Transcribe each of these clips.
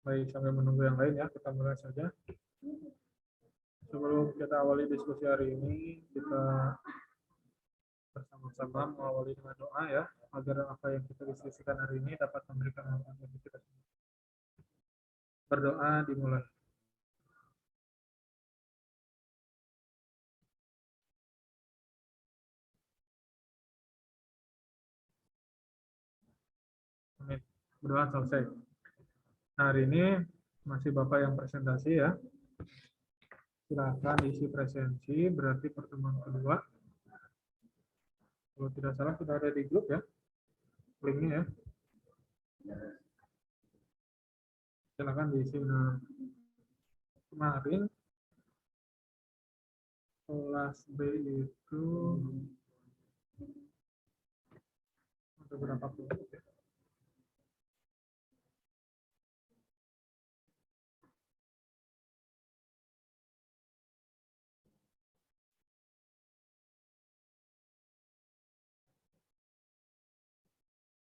Baik, sambil menunggu yang lain ya, kita mulai saja. Sebelum kita awali diskusi hari ini, kita bersama-sama mengawali dengan doa ya, agar apa yang kita diskusikan hari ini dapat memberikan manfaat bagi kita semua. Berdoa dimulai. Amin. Berdoa selesai. Nah, hari ini masih Bapak yang presentasi ya. Silakan isi presensi, berarti pertemuan kedua. Kalau tidak salah sudah ada di grup ya, linknya ya. Silakan diisi. Nah, kemarin kelas B itu ada berapa kelompok ya?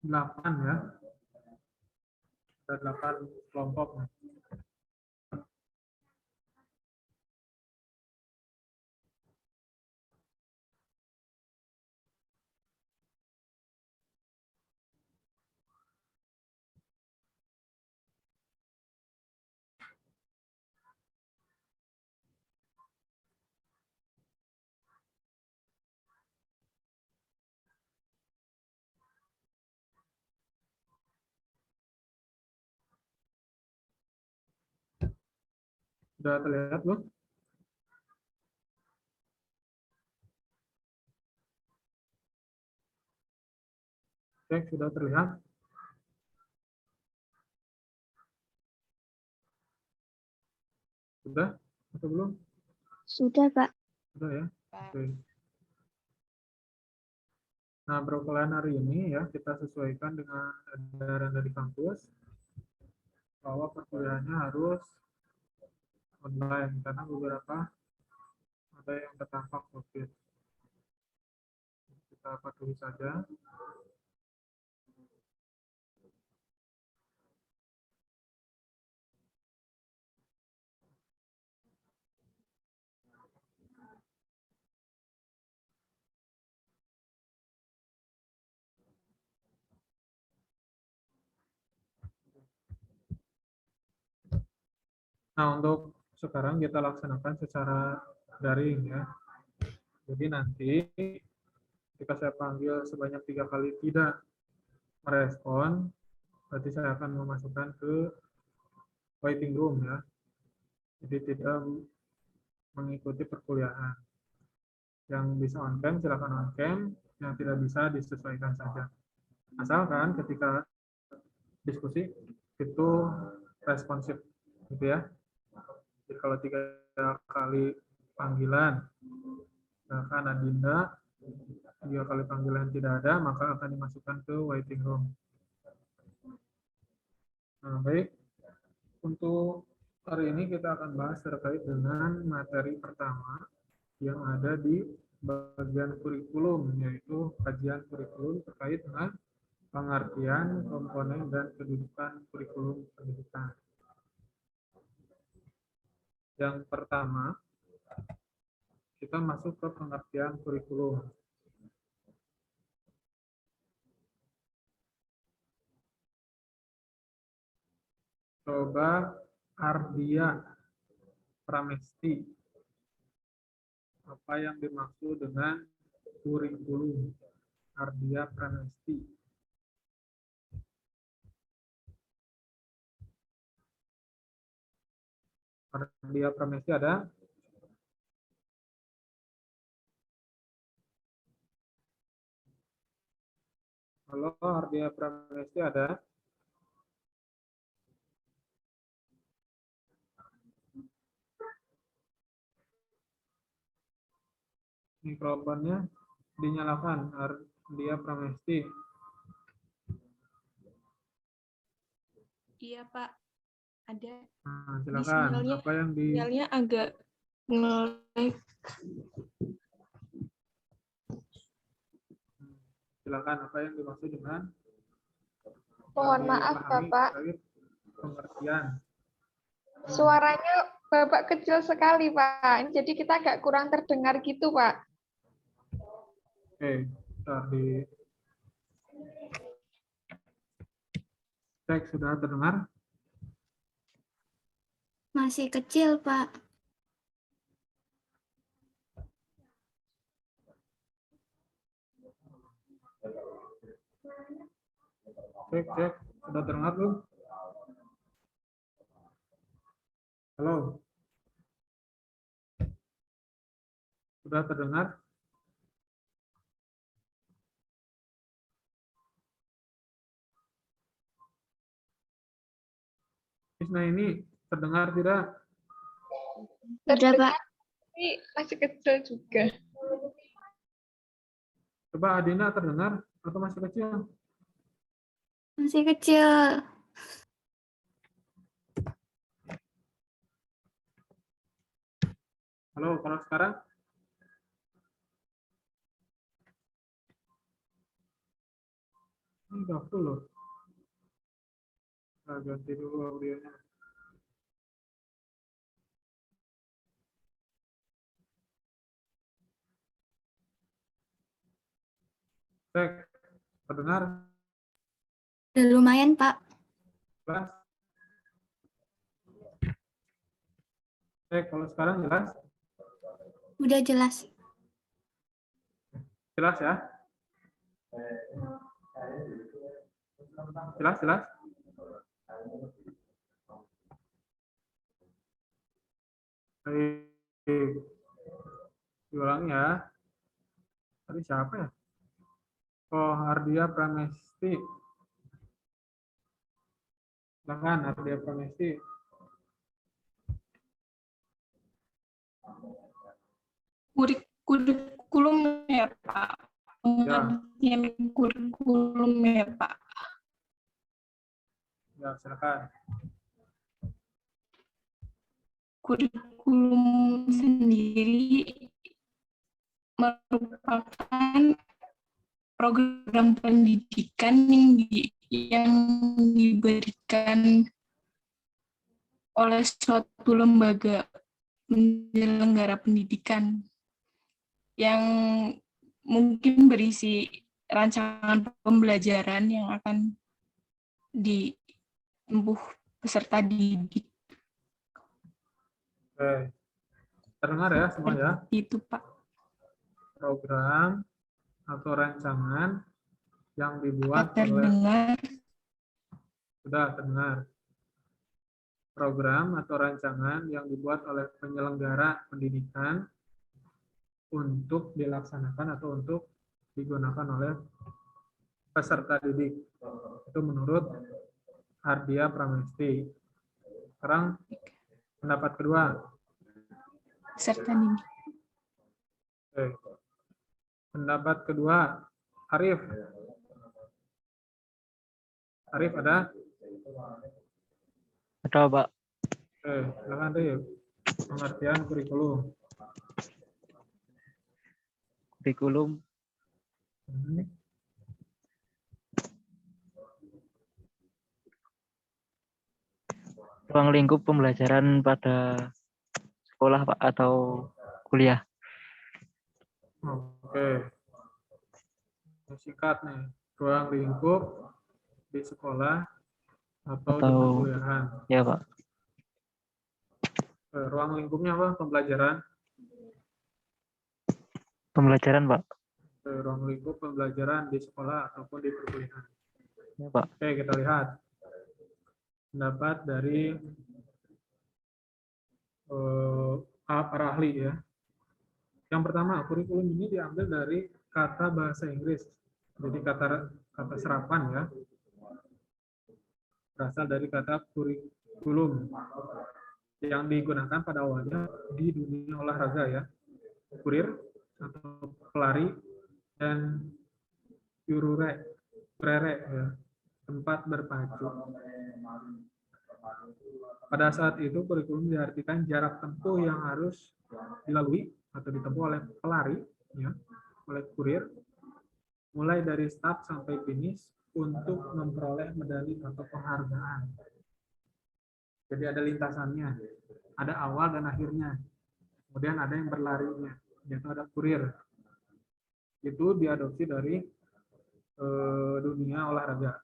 Delapan ya. Ada 8 kelompok. 'Sudah terlihat belum? Oke, sudah terlihat. Sudah atau belum? Sudah, Pak. Sudah ya. Oke. Nah, perkuliahan hari ini ya kita sesuaikan dengan edaran dari kampus bahwa perkuliahannya harus online karena beberapa ada yang terdampak COVID. Kita patuhi saja. Nah, untuk sekarang kita laksanakan secara daring ya. Jadi nanti ketika saya panggil sebanyak 3 kali tidak merespon, berarti saya akan memasukkan ke waiting room ya. Jadi tidak mengikuti perkuliahan. Yang bisa on cam silakan on cam, yang tidak bisa disesuaikan saja. Asalkan ketika diskusi itu responsif gitu ya. Jadi kalau 3 kali panggilan misalkan Adinda 3 kali panggilan tidak ada, maka akan dimasukkan ke waiting room. Nah, baik. Untuk hari ini kita akan bahas terkait dengan materi pertama yang ada di bagian kurikulum, yaitu kajian kurikulum terkait dengan pengertian, komponen, dan kedudukan kurikulum pendidikan. Yang pertama, kita masuk ke pengertian kurikulum. Coba Ardia Pramesti. Apa yang dimaksud dengan kurikulum? Ardia Pramesti. Ardia Pramesti ada? Halo, Ardia Pramesti ada? Mikrofonnya dinyalakan, Ardia Pramesti. Iya, Pak. Ada. Nah, silakan. Apa yang di Sinyalnya agak nge-lag. silakan apa yang dimaksud dengan Mohon maaf, dipahami Bapak. terkait pengertian Suaranya Bapak kecil sekali, Pak. Jadi kita agak kurang terdengar gitu, Pak. Oke, bentar di cek sudah terdengar. Masih kecil, Pak. Cek, cek, sudah terdengar belum? Halo, sudah terdengar? Nah ini terdengar tidak? Udah, Pak. Tapi masih kecil juga. Coba Adina terdengar atau masih kecil? Masih kecil. Halo, kalau sekarang? Ini udah full loh. Nah, ganti dulu audionya. Cek, terdengar? Udah lumayan, Pak. Jelas? Cek, kalau sekarang jelas? Udah jelas. Jelas ya? Jelas, jelas? Baik. Diulang ya. Tadi siapa ya? Oh, Ardia Pramesti. Silakan, Ardia Pramesti. Kurikulum ya, Pak. Ya, Pengertian kurikulum ya, Pak. ya silakan. Kurikulum sendiri merupakan program pendidikan yang diberikan oleh suatu lembaga penyelenggara pendidikan yang mungkin berisi rancangan pembelajaran yang akan ditempuh peserta didik. Oke. Terdengar ya semua ya? Itu, Pak. Program atau rancangan yang dibuat oleh Terdengar. sudah terdengar. Program atau rancangan yang dibuat oleh penyelenggara pendidikan untuk dilaksanakan atau untuk digunakan oleh peserta didik. Itu menurut Ardia Pramesti. Sekarang pendapat kedua. Peserta didik. Oke. Pendapat kedua, Arif. Arif ada? Ada, Pak. Oke, silakan Arif. Pengertian kurikulum. Kurikulum ruang lingkup pembelajaran pada sekolah, Pak, atau kuliah. Oke. Singkat nih, ruang lingkup di sekolah atau di Atau perkuliahan. ya, Pak. Ruang lingkupnya apa? Pembelajaran. Pembelajaran, Pak. Ruang lingkup pembelajaran di sekolah ataupun di perkuliahan. Ya, Pak. Oke, kita lihat pendapat dari para ahli ya. Yang pertama, kurikulum ini diambil dari kata bahasa Inggris. Jadi kata serapan ya. Berasal dari kata kurikulum yang digunakan pada awalnya di dunia olahraga ya. Kurir atau pelari dan prere ya, tempat berpacu. Pada saat itu kurikulum diartikan jarak tempuh yang harus dilalui atau ditempuh oleh pelari ya, oleh kurir mulai dari start sampai finish untuk memperoleh medali atau penghargaan. Jadi ada lintasannya, ada awal dan akhirnya. Kemudian ada yang berlarinya, yaitu ada kurir. Itu diadopsi dari dunia olahraga.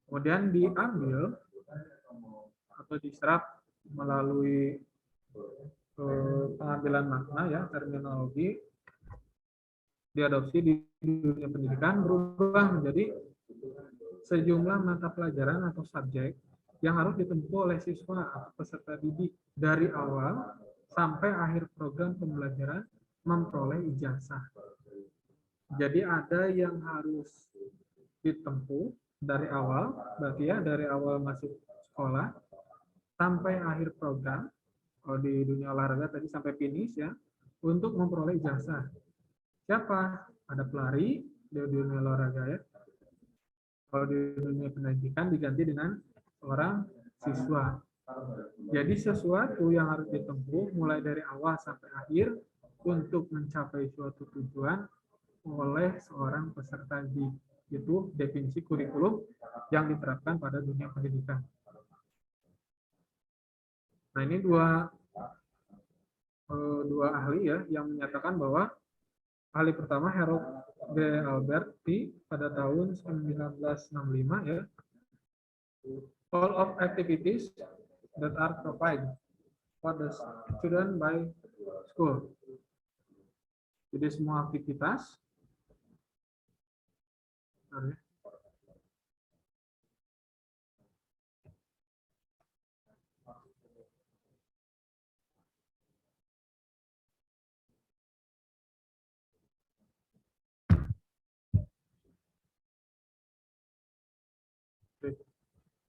Kemudian diambil atau diserap melalui pengambilan makna ya, terminologi, diadopsi di dunia pendidikan, berubah menjadi sejumlah mata pelajaran atau subjek yang harus ditempuh oleh siswa atau peserta didik dari awal sampai akhir program pembelajaran memperoleh ijazah. Jadi ada yang harus ditempuh dari awal, berarti ya dari awal masuk sekolah sampai akhir program. Kalau di dunia olahraga tadi sampai finish ya, untuk memperoleh ijazah. Siapa? Ada pelari di dunia olahraga ya. Kalau di dunia pendidikan diganti dengan seorang siswa. Jadi sesuatu yang harus ditempuh mulai dari awal sampai akhir untuk mencapai suatu tujuan oleh seorang peserta didik. Itu definisi kurikulum yang diterapkan pada dunia pendidikan. Nah, ini dua ahli ya yang menyatakan bahwa ahli pertama Harold D. Alberti pada tahun 1965 ya, all of activities that are provided for the student by school. Jadi semua aktivitas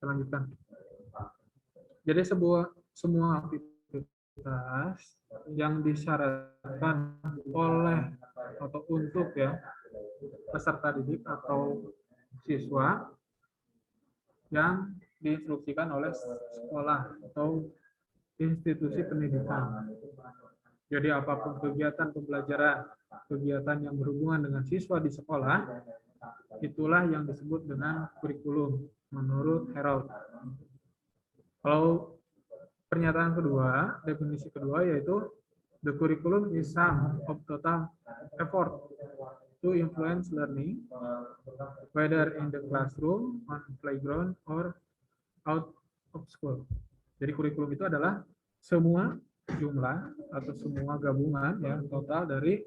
lanjutkan. Jadi semua aktivitas yang disyaratkan oleh atau untuk ya peserta didik atau siswa yang diinstruksikan oleh sekolah atau institusi pendidikan. Jadi apapun kegiatan pembelajaran, kegiatan yang berhubungan dengan siswa di sekolah, itulah yang disebut dengan kurikulum menurut Harold. Kalau pernyataan kedua, definisi kedua yaitu the curriculum is sum of total effort to influence learning, whether in the classroom, on playground, or out of school. Jadi kurikulum itu adalah semua jumlah atau semua gabungan ya total dari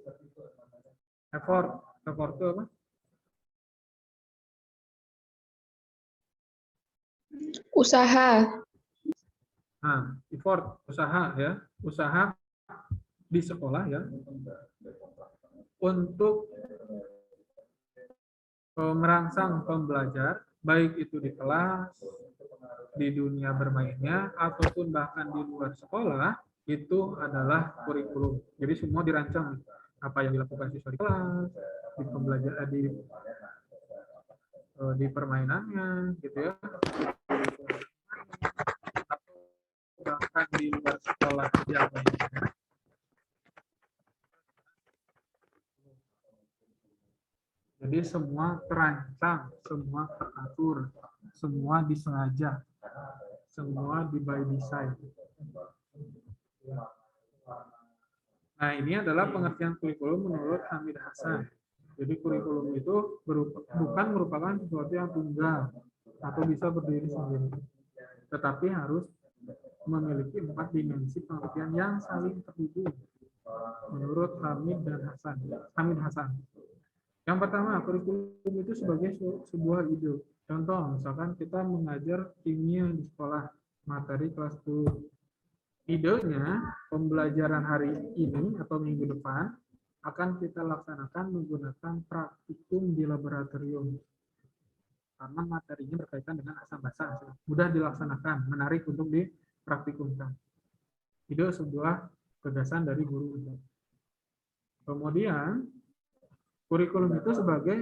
effort. Effort itu apa? Usaha. Nah, effort usaha ya, usaha di sekolah ya untuk merangsang pembelajar baik itu di kelas, di dunia bermainnya ataupun bahkan di luar sekolah, itu adalah kurikulum. Jadi semua dirancang apa yang dilakukan siswa di kelas, di pembelajaran di permainannya gitu ya. Bahkan di luar sekolah kegiatannya. Jadi semua terancang, semua teratur, semua disengaja, semua di by design. Nah, ini adalah pengertian kurikulum menurut Hamid Hasan. Jadi kurikulum itu bukan merupakan sesuatu yang tunggal atau bisa berdiri sendiri, tetapi harus memiliki 4 dimensi pengertian yang saling terhubung menurut Hamid Hasan. Yang pertama, kurikulum itu sebagai sebuah ide. Contoh, misalkan kita mengajar kimia di sekolah, materi kelas 10. Idenya, pembelajaran hari ini atau minggu depan akan kita laksanakan menggunakan praktikum di laboratorium. Karena materinya berkaitan dengan asam basa, mudah dilaksanakan, menarik untuk dipraktikumkan. Ide sebuah gagasan dari guru. Kemudian, kurikulum itu sebagai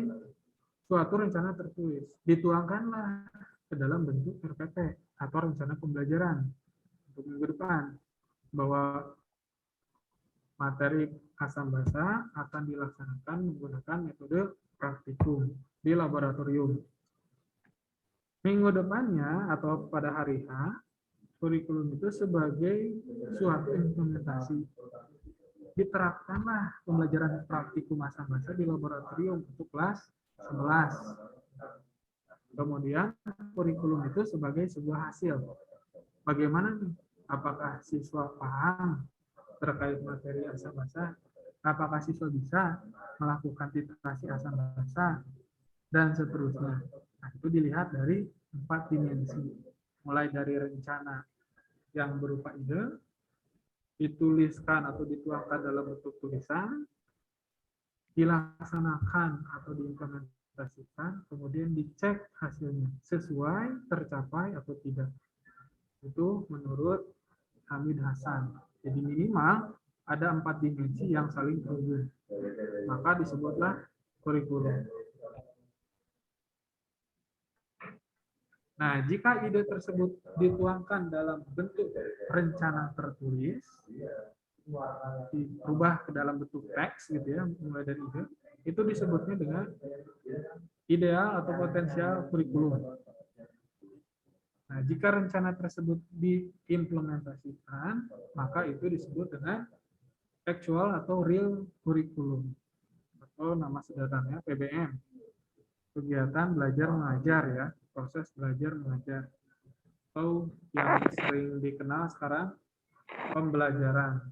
suatu rencana tertulis, dituangkanlah ke dalam bentuk RPP atau rencana pembelajaran untuk minggu depan, bahwa materi asam basa akan dilaksanakan menggunakan metode praktikum di laboratorium. Minggu depannya atau pada hari H kurikulum itu sebagai suatu implementasi. Diterapkanlah pembelajaran praktikum asam-basa di laboratorium untuk kelas 11. Kemudian kurikulum itu sebagai sebuah hasil. Bagaimana nih? Apakah siswa paham terkait materi asam-basa? Apakah siswa bisa melakukan titrasi asam-basa? Dan seterusnya. Nah, itu dilihat dari 4 dimensi. Mulai dari rencana yang berupa ide, dituliskan atau dituangkan dalam bentuk tulisan, dilaksanakan atau diimplementasikan, kemudian dicek hasilnya sesuai, tercapai atau tidak. Itu menurut Hamid Hasan. Jadi minimal ada 4 dimensi yang saling terhubung. Maka disebutlah kurikulum. Nah, jika ide tersebut dituangkan dalam bentuk rencana tertulis, diubah ke dalam bentuk teks gitu ya, mulai dari ide, itu disebutnya dengan ideal atau potensial kurikulum. Nah, jika rencana tersebut diimplementasikan, maka itu disebut dengan actual atau real kurikulum, atau nama sederhananya PBM, kegiatan belajar mengajar ya, proses belajar mengajar, atau yang sering dikenal sekarang pembelajaran.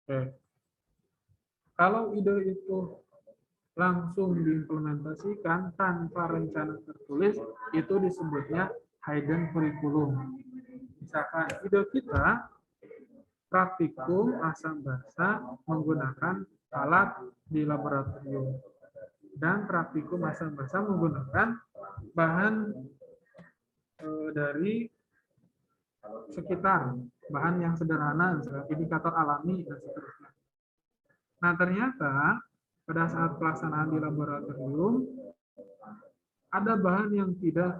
Oke. Kalau ide itu langsung diimplementasikan tanpa rencana tertulis, itu disebutnya hidden curriculum. Misalkan ide kita praktikum asam-basa menggunakan alat di laboratorium, dan praktikum asam-basa menggunakan bahan dari sekitar, bahan yang sederhana, misalnya indikator alami dan seterusnya. Nah, ternyata pada saat pelaksanaan di laboratorium ada bahan yang tidak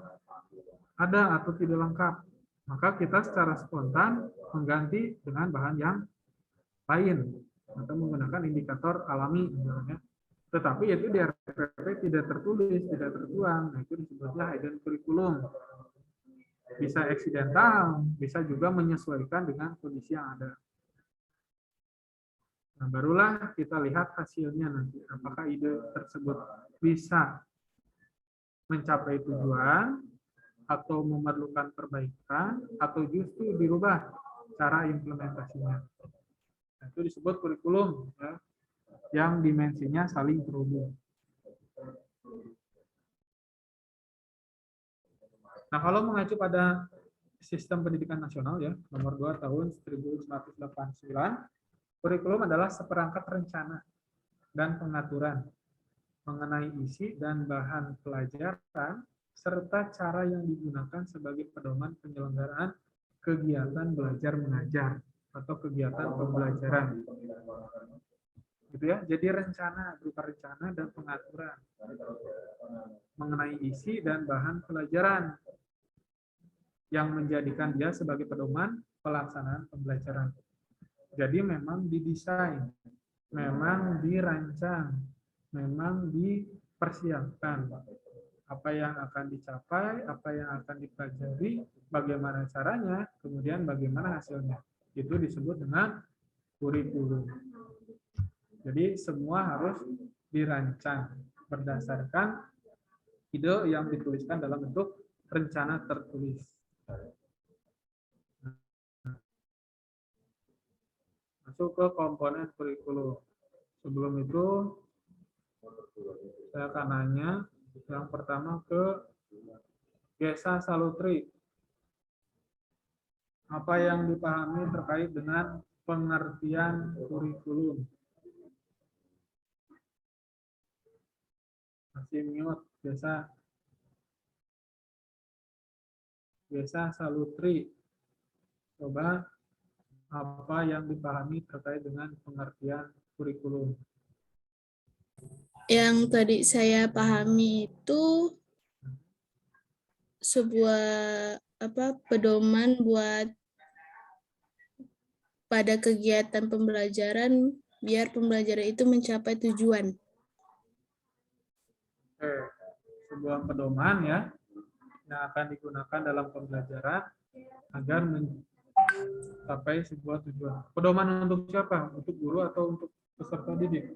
ada atau tidak lengkap. Maka kita secara spontan mengganti dengan bahan yang lain atau menggunakan indikator alami misalnya. Tetapi itu di RPP tidak tertulis, tidak tertuang. Nah, itu disebutnya hidden curriculum. Bisa eksidental, bisa juga menyesuaikan dengan kondisi yang ada. Nah, barulah kita lihat hasilnya nanti. Apakah ide tersebut bisa mencapai tujuan, atau memerlukan perbaikan, atau justru dirubah cara implementasinya. Nah, itu disebut kurikulum, ya, yang dimensinya saling terhubung. Nah, kalau mengacu pada Sistem Pendidikan Nasional ya, nomor 2 tahun 1989, kurikulum adalah seperangkat rencana dan pengaturan mengenai isi dan bahan pelajaran serta cara yang digunakan sebagai pedoman penyelenggaraan kegiatan belajar mengajar atau kegiatan pembelajaran. Gitu ya. Jadi rencana berupa rencana dan pengaturan mengenai isi dan bahan pelajaran yang menjadikan dia sebagai pedoman pelaksanaan pembelajaran. Jadi memang didesain, memang dirancang, memang dipersiapkan apa yang akan dicapai, apa yang akan dipelajari, bagaimana caranya, kemudian bagaimana hasilnya. Itu disebut dengan kurikulum. Jadi semua harus dirancang berdasarkan ide yang dituliskan dalam bentuk rencana tertulis. Masuk ke komponen kurikulum. Sebelum itu, saya akan nanya yang pertama ke Gesa Salutri. Apa yang dipahami terkait dengan pengertian kurikulum? Masih mute, Gesa Salutri. Coba apa yang dipahami terkait dengan pengertian kurikulum? Yang tadi saya pahami itu sebuah pedoman buat pada kegiatan pembelajaran biar pembelajaran itu mencapai tujuan. Oke, sebuah pedoman ya yang akan digunakan dalam pembelajaran agar mencapai sebuah tujuan. Pedoman untuk siapa? Untuk guru atau untuk peserta didik?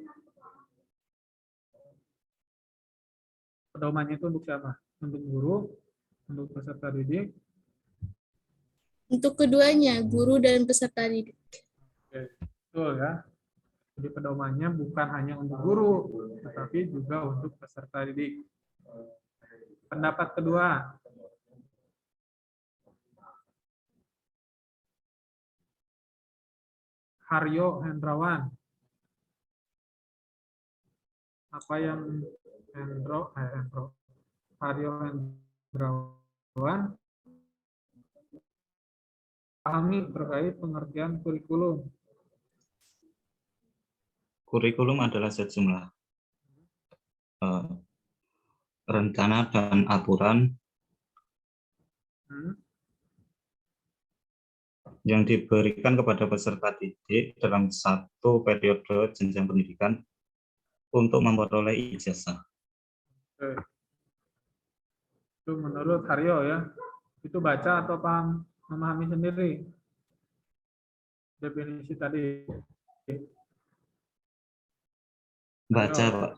Pedomannya itu untuk siapa? Untuk guru, untuk peserta didik? Untuk keduanya, guru dan peserta didik. Oke, betul ya. Jadi pedomannya bukan hanya untuk guru, tetapi juga untuk peserta didik. Pendapat kedua. Haryo Hendrawan. Apa yang Haryo Hendrawan pahami terkait pengertian kurikulum? Kurikulum adalah sejumlah rencana dan aturan yang diberikan kepada peserta didik dalam satu periode jenjang pendidikan untuk memperoleh ijazah. Oke. Itu menurut Haryo ya. Itu baca atau paham, memahami sendiri definisi tadi? Baca, Pak.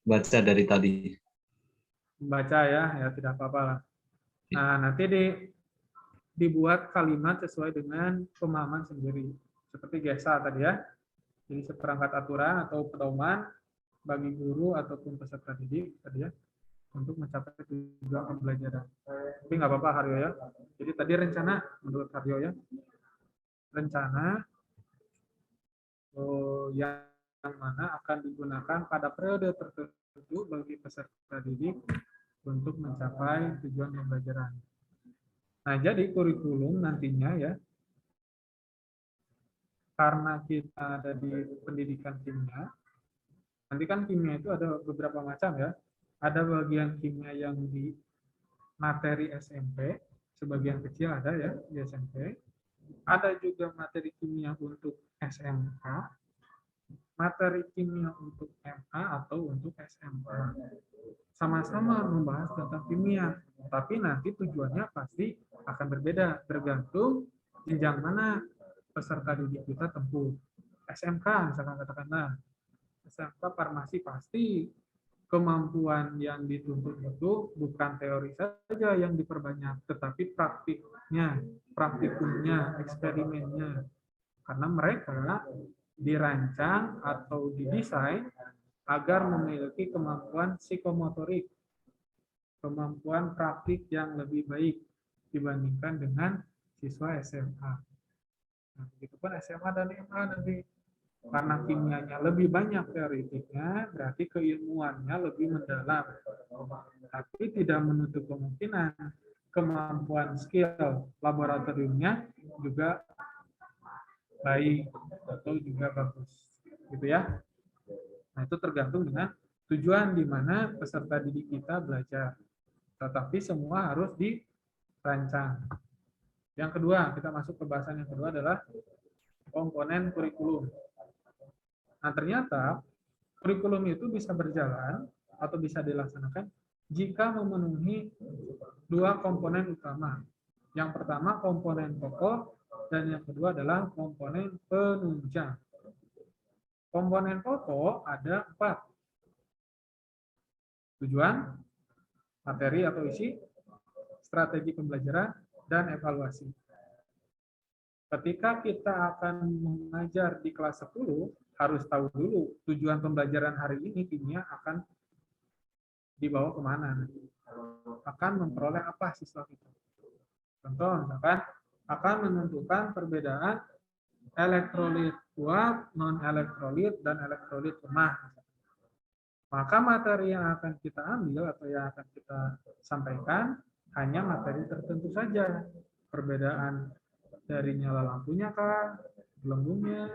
Baca dari tadi. Baca ya tidak apa-apa lah. Nah, nanti dibuat kalimat sesuai dengan pemahaman sendiri. Seperti GESA tadi ya. Jadi seperangkat aturan atau pedoman bagi guru ataupun peserta didik tadi ya, untuk mencapai tujuan pembelajaran. Tapi nggak apa-apa Haryo ya. Jadi tadi rencana menurut Haryo ya, rencana yang mana akan digunakan pada periode tertentu bagi peserta didik untuk mencapai tujuan pembelajaran. Nah, jadi kurikulum nantinya ya, karena kita ada di pendidikan kimia, nanti kan kimia itu ada beberapa macam ya. Ada bagian kimia yang di materi SMP, sebagian kecil ada ya di SMP. Ada juga materi kimia untuk SMK, materi kimia untuk MA atau untuk SMA. Sama-sama membahas tentang kimia, tapi nanti tujuannya pasti akan berbeda, tergantung jenjang mana peserta didik kita tempuh. SMK misalkan katakanlah, SMK farmasi pasti kemampuan yang dituntut itu bukan teori saja yang diperbanyak, tetapi praktiknya, praktikumnya, eksperimennya. Karena mereka dirancang atau didesain agar memiliki kemampuan psikomotorik, kemampuan praktik yang lebih baik dibandingkan dengan siswa SMA. Nah, begitupun SMA dan MA nanti. Karena kimianya lebih banyak teoritiknya, berarti keilmuannya lebih mendalam. Tapi tidak menutup kemungkinan kemampuan skill laboratoriumnya juga baik atau juga bagus. Gitu ya. Nah, itu tergantung dengan tujuan di mana peserta didik kita belajar. Tetapi semua harus dirancang. Yang kedua, kita masuk ke bahasan yang kedua adalah komponen kurikulum. Nah, ternyata kurikulum itu bisa berjalan atau bisa dilaksanakan jika memenuhi dua komponen utama. Yang pertama komponen pokok dan yang kedua adalah komponen penunjang. Komponen pokok ada 4. Tujuan, materi atau isi, strategi pembelajaran, dan evaluasi. Ketika kita akan mengajar di kelas 10, harus tahu dulu tujuan pembelajaran hari ini kimia akan dibawa kemana. Akan memperoleh apa siswa kita. Contoh, misalkan akan menentukan perbedaan elektrolit kuat, non-elektrolit, dan elektrolit lemah. Maka materi yang akan kita ambil atau yang akan kita sampaikan hanya materi tertentu saja. Perbedaan dari nyala lampunya kah, gelembungnya,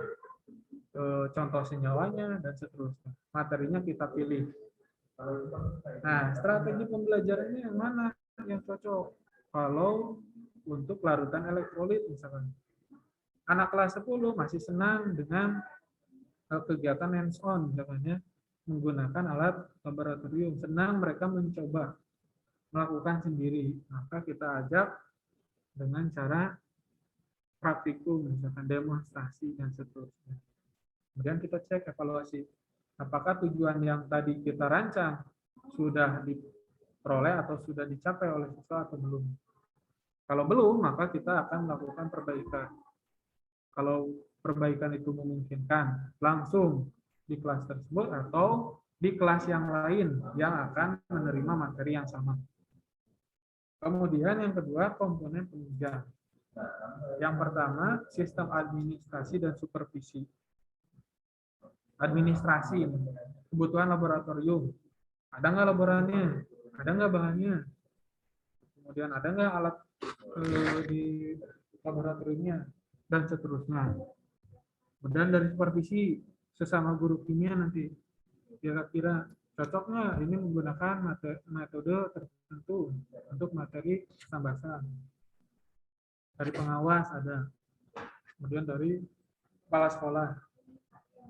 contoh senyawanya, dan seterusnya. Materinya kita pilih. Nah, strategi pembelajarannya yang mana yang cocok? Kalau untuk larutan elektrolit misalkan. Anak kelas 10 masih senang dengan kegiatan hands-on misalnya. menggunakan alat laboratorium, senang mereka mencoba melakukan sendiri, maka kita ajak dengan cara praktikum, misalkan demonstrasi dan seterusnya. Kemudian kita cek evaluasi, apakah tujuan yang tadi kita rancang sudah diperoleh atau sudah dicapai oleh siswa atau belum. Kalau belum, maka kita akan melakukan perbaikan. Kalau perbaikan itu memungkinkan, langsung di kelas tersebut atau di kelas yang lain yang akan menerima materi yang sama. Kemudian yang kedua, komponen penunjang. Yang pertama, sistem administrasi dan supervisi. Administrasi, kebutuhan laboratorium. Ada nggak laborannya? Ada nggak bahannya? Kemudian ada nggak alat di laboratoriumnya? Dan seterusnya. Kemudian dari supervisi, sesama guru kimia nanti. Kira-kira cocok nggak ini menggunakan metode tertentu untuk materi tambahan. Dari pengawas ada. Kemudian dari kepala sekolah.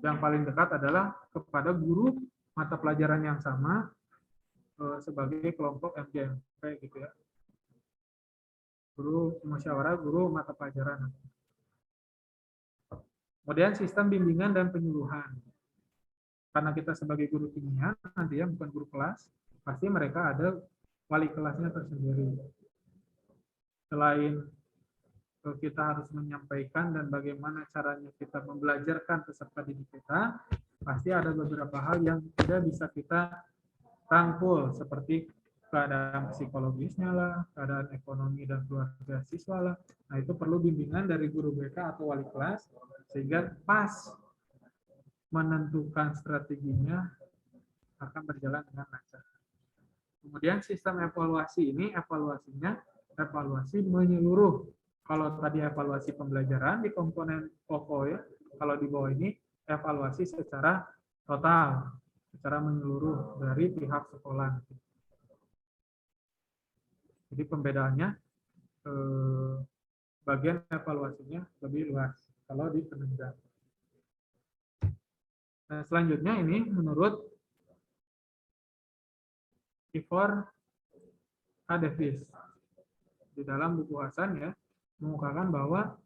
Yang paling dekat adalah kepada guru mata pelajaran yang sama sebagai kelompok MJMP gitu ya. Guru musyawarah, guru mata pelajaran. Kemudian sistem bimbingan dan penyuluhan. Karena kita sebagai guru kimia, nanti ya bukan guru kelas, pasti mereka ada wali kelasnya tersendiri. Selain kita harus menyampaikan dan bagaimana caranya kita membelajarkan peserta didik kita, pasti ada beberapa hal yang tidak bisa kita rangkul, seperti keadaan psikologisnya lah, keadaan ekonomi dan keluarga siswa lah. Nah, itu perlu bimbingan dari guru BK atau wali kelas, sehingga pas menentukan strateginya akan berjalan dengan lancar. Kemudian sistem evaluasi ini, evaluasi menyeluruh. Kalau tadi evaluasi pembelajaran di komponen pokok ya, kalau di bawah ini evaluasi secara total, secara menyeluruh dari pihak sekolah. Jadi pembedaannya bagian evaluasinya lebih luas kalau di penunjang. Nah, selanjutnya ini menurut Ivor A. Davis di dalam buku Hasan ya, mengukakan bahwa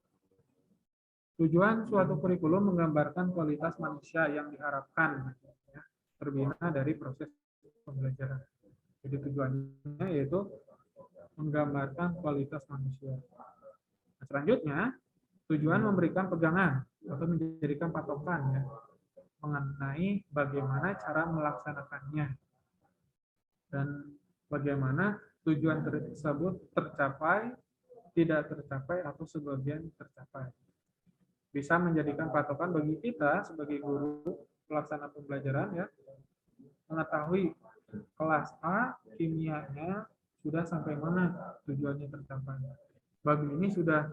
tujuan suatu kurikulum menggambarkan kualitas manusia yang diharapkan ya, terbina dari proses pembelajaran. Jadi tujuannya yaitu menggambarkan kualitas manusia. Nah, selanjutnya, tujuan memberikan pegangan atau menjadikan patokan ya, mengenai bagaimana cara melaksanakannya dan bagaimana tujuan tersebut tercapai, tidak tercapai, atau sebagian tercapai. Bisa menjadikan patokan bagi kita sebagai guru pelaksana pembelajaran ya, mengetahui kelas A kimianya sudah sampai mana tujuannya tercapai. Bagi ini sudah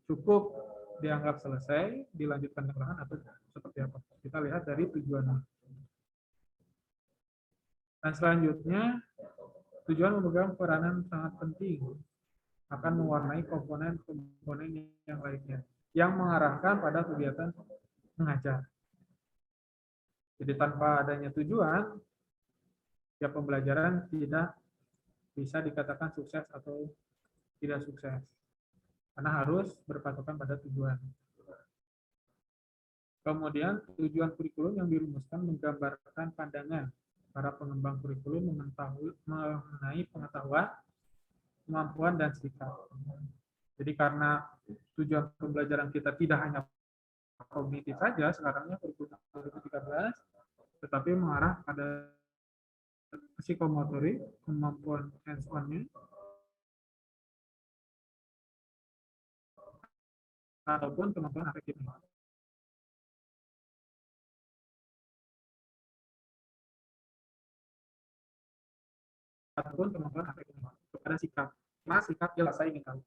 cukup dianggap selesai, dilanjutkan ke belakang atau seperti apa. Kita lihat dari tujuannya. Dan selanjutnya, tujuan memegang peranan sangat penting akan mewarnai komponen-komponen yang lainnya yang mengarahkan pada kegiatan mengajar. Jadi tanpa adanya tujuan, ya pembelajaran tidak bisa dikatakan sukses atau tidak sukses. Karena harus berpatokan pada tujuan. Kemudian tujuan kurikulum yang dirumuskan menggambarkan pandangan para pengembang kurikulum mengenai pengetahuan, kemampuan, dan sikap. Jadi karena tujuan pembelajaran kita tidak hanya kognitif saja, sekarangnya kurikulum 2013, tetapi mengarah pada psikomotorik, kemampuan hands-on-nya, ataupun kemampuan afektifnya. Ataupun kemampuan afektifnya kepada sikap. Nah, sikap jelas saya ingin tahu.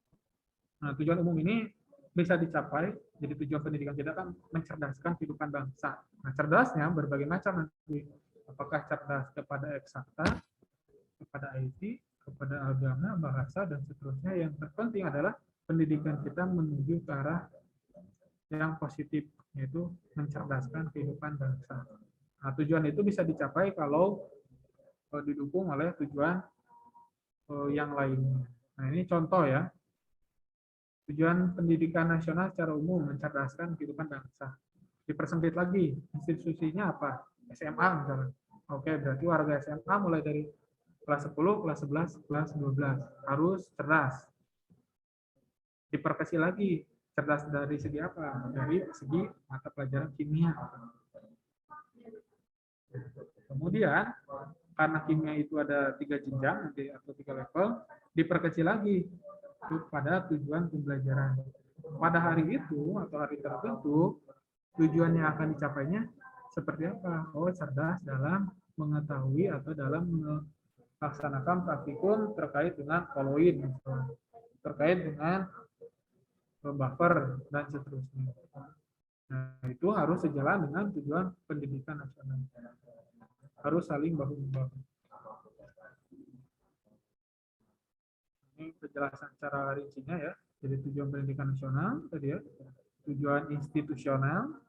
Nah, tujuan umum ini bisa dicapai, jadi tujuan pendidikan kita kan mencerdaskan kehidupan bangsa. Nah, cerdasnya berbagai macam nanti. Apakah cerdas kepada eksakta, kepada IT, kepada agama, bahasa, dan seterusnya. Yang terpenting adalah pendidikan kita menuju ke arah yang positif, yaitu mencerdaskan kehidupan bangsa. Nah, tujuan itu bisa dicapai kalau didukung oleh tujuan yang lainnya. Nah, ini contoh ya. Tujuan pendidikan nasional secara umum mencerdaskan kehidupan bangsa. Dipersempit lagi, institusinya apa? SMA misalnya. Oke, berarti warga SMA mulai dari kelas 10, kelas 11, kelas 12 harus cerdas. Diperkecil lagi, cerdas dari segi apa? Dari segi mata pelajaran kimia. Kemudian, karena kimia itu ada 3 jenjang atau 3 level, diperkecil lagi pada tujuan pembelajaran. Pada hari itu atau hari tertentu, tujuan yang akan dicapainya seperti apa? Oh, cerdas dalam mengetahui atau dalam melaksanakan praktikum terkait dengan koloid, terkait dengan buffer, dan seterusnya. Nah, itu harus sejalan dengan tujuan pendidikan nasional. Harus saling bahu-membahu. Ini penjelasan secara rincinya ya. Jadi tujuan pendidikan nasional tadi ya, tujuan institusional,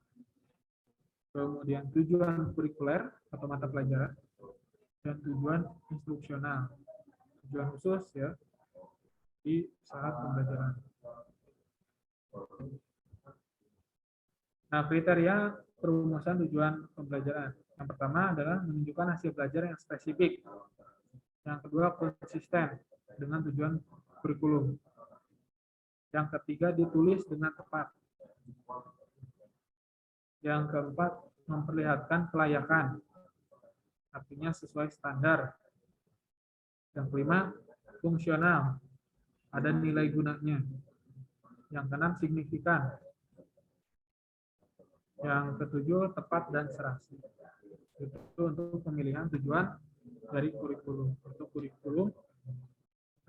kemudian tujuan kurikuler atau mata pelajaran, dan tujuan instruksional, tujuan khusus ya di saat pembelajaran. Nah, kriteria perumusan tujuan pembelajaran. Yang pertama adalah menunjukkan hasil belajar yang spesifik. Yang kedua, konsisten dengan tujuan kurikulum. Yang ketiga, ditulis dengan tepat. Yang keempat, memperlihatkan kelayakan. Artinya sesuai standar. Yang kelima, fungsional. Ada nilai gunanya. Yang keenam, signifikan. Yang ketujuh, tepat dan serasi. Itu untuk pemilihan tujuan dari kurikulum. Untuk kurikulum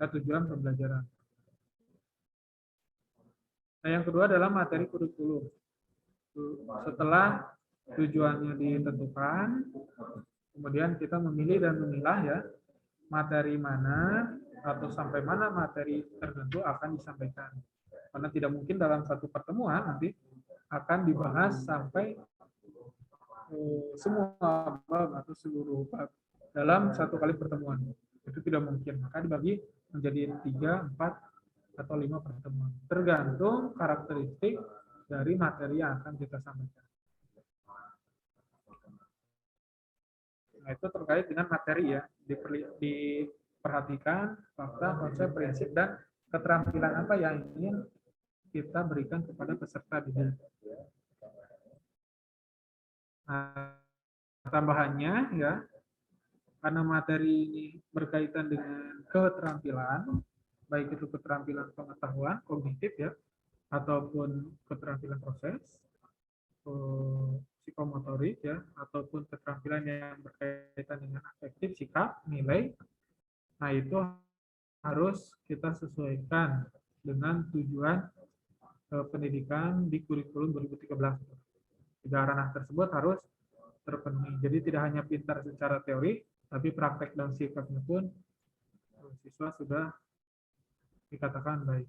dan tujuan pembelajaran. Nah, yang kedua adalah materi kurikulum. Setelah tujuannya ditentukan, kemudian kita memilih dan memilah ya materi mana atau sampai mana materi tertentu akan disampaikan. Karena tidak mungkin dalam satu pertemuan nanti akan dibahas sampai semua bab atau seluruh bab dalam satu kali pertemuan. Itu tidak mungkin. Maka dibagi menjadi 3, 4, atau 5 pertemuan. Tergantung karakteristik dari materi yang akan kita sampaikan. Nah, itu terkait dengan materi ya. Diperhatikan fakta, konsep, prinsip, dan keterampilan apa yang ingin kita berikan kepada peserta didik. Nah, tambahannya ya, karena materi ini berkaitan dengan keterampilan, baik itu keterampilan pengetahuan, kognitif ya, ataupun keterampilan proses, psikomotorik ya, ataupun keterampilan yang berkaitan dengan afektif, sikap, nilai. Nah, itu harus kita sesuaikan dengan tujuan pendidikan di kurikulum 2013. 3 ranah tersebut harus terpenuhi. Jadi tidak hanya pintar secara teori, tapi praktek dan sikapnya pun siswa sudah dikatakan baik.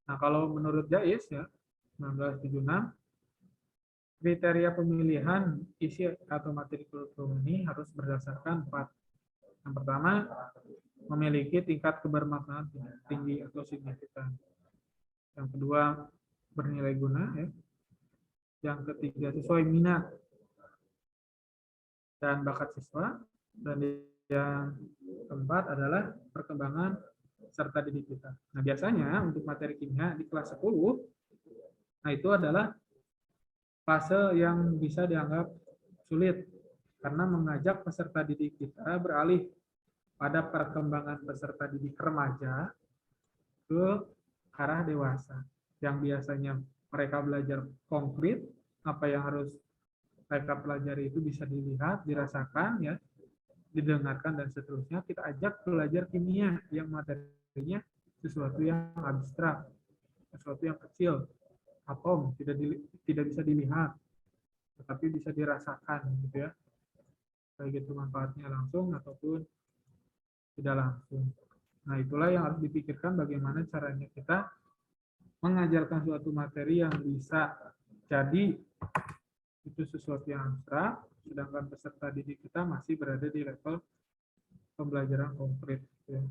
Nah, kalau menurut JAIS ya, 1976, kriteria pemilihan isi atau materi kurikulum ini harus berdasarkan 4. Yang pertama, memiliki tingkat kebermaknaan tinggi atau signifikan. Yang kedua, bernilai guna ya. Yang ketiga, sesuai minat dan bakat siswa. Dan yang keempat adalah perkembangan serta didik kita. Nah, biasanya untuk materi kimia di kelas 10, nah itu adalah fase yang bisa dianggap sulit karena mengajak peserta didik kita beralih pada perkembangan peserta didik remaja ke arah dewasa. Yang biasanya mereka belajar konkret, apa yang harus mereka pelajari itu bisa dilihat, dirasakan, ya, didengarkan, dan seterusnya. Kita ajak belajar kimia yang materinya sesuatu yang abstrak, sesuatu yang kecil, atom, tidak bisa dilihat, tetapi bisa dirasakan, gitu ya. Baik itu manfaatnya langsung ataupun tidak langsung. Nah, itulah yang harus dipikirkan bagaimana caranya kita mengajarkan suatu materi yang bisa jadi Itu sesuatu yang abstrak, sedangkan peserta didik kita masih berada di level pembelajaran konkret. Ya.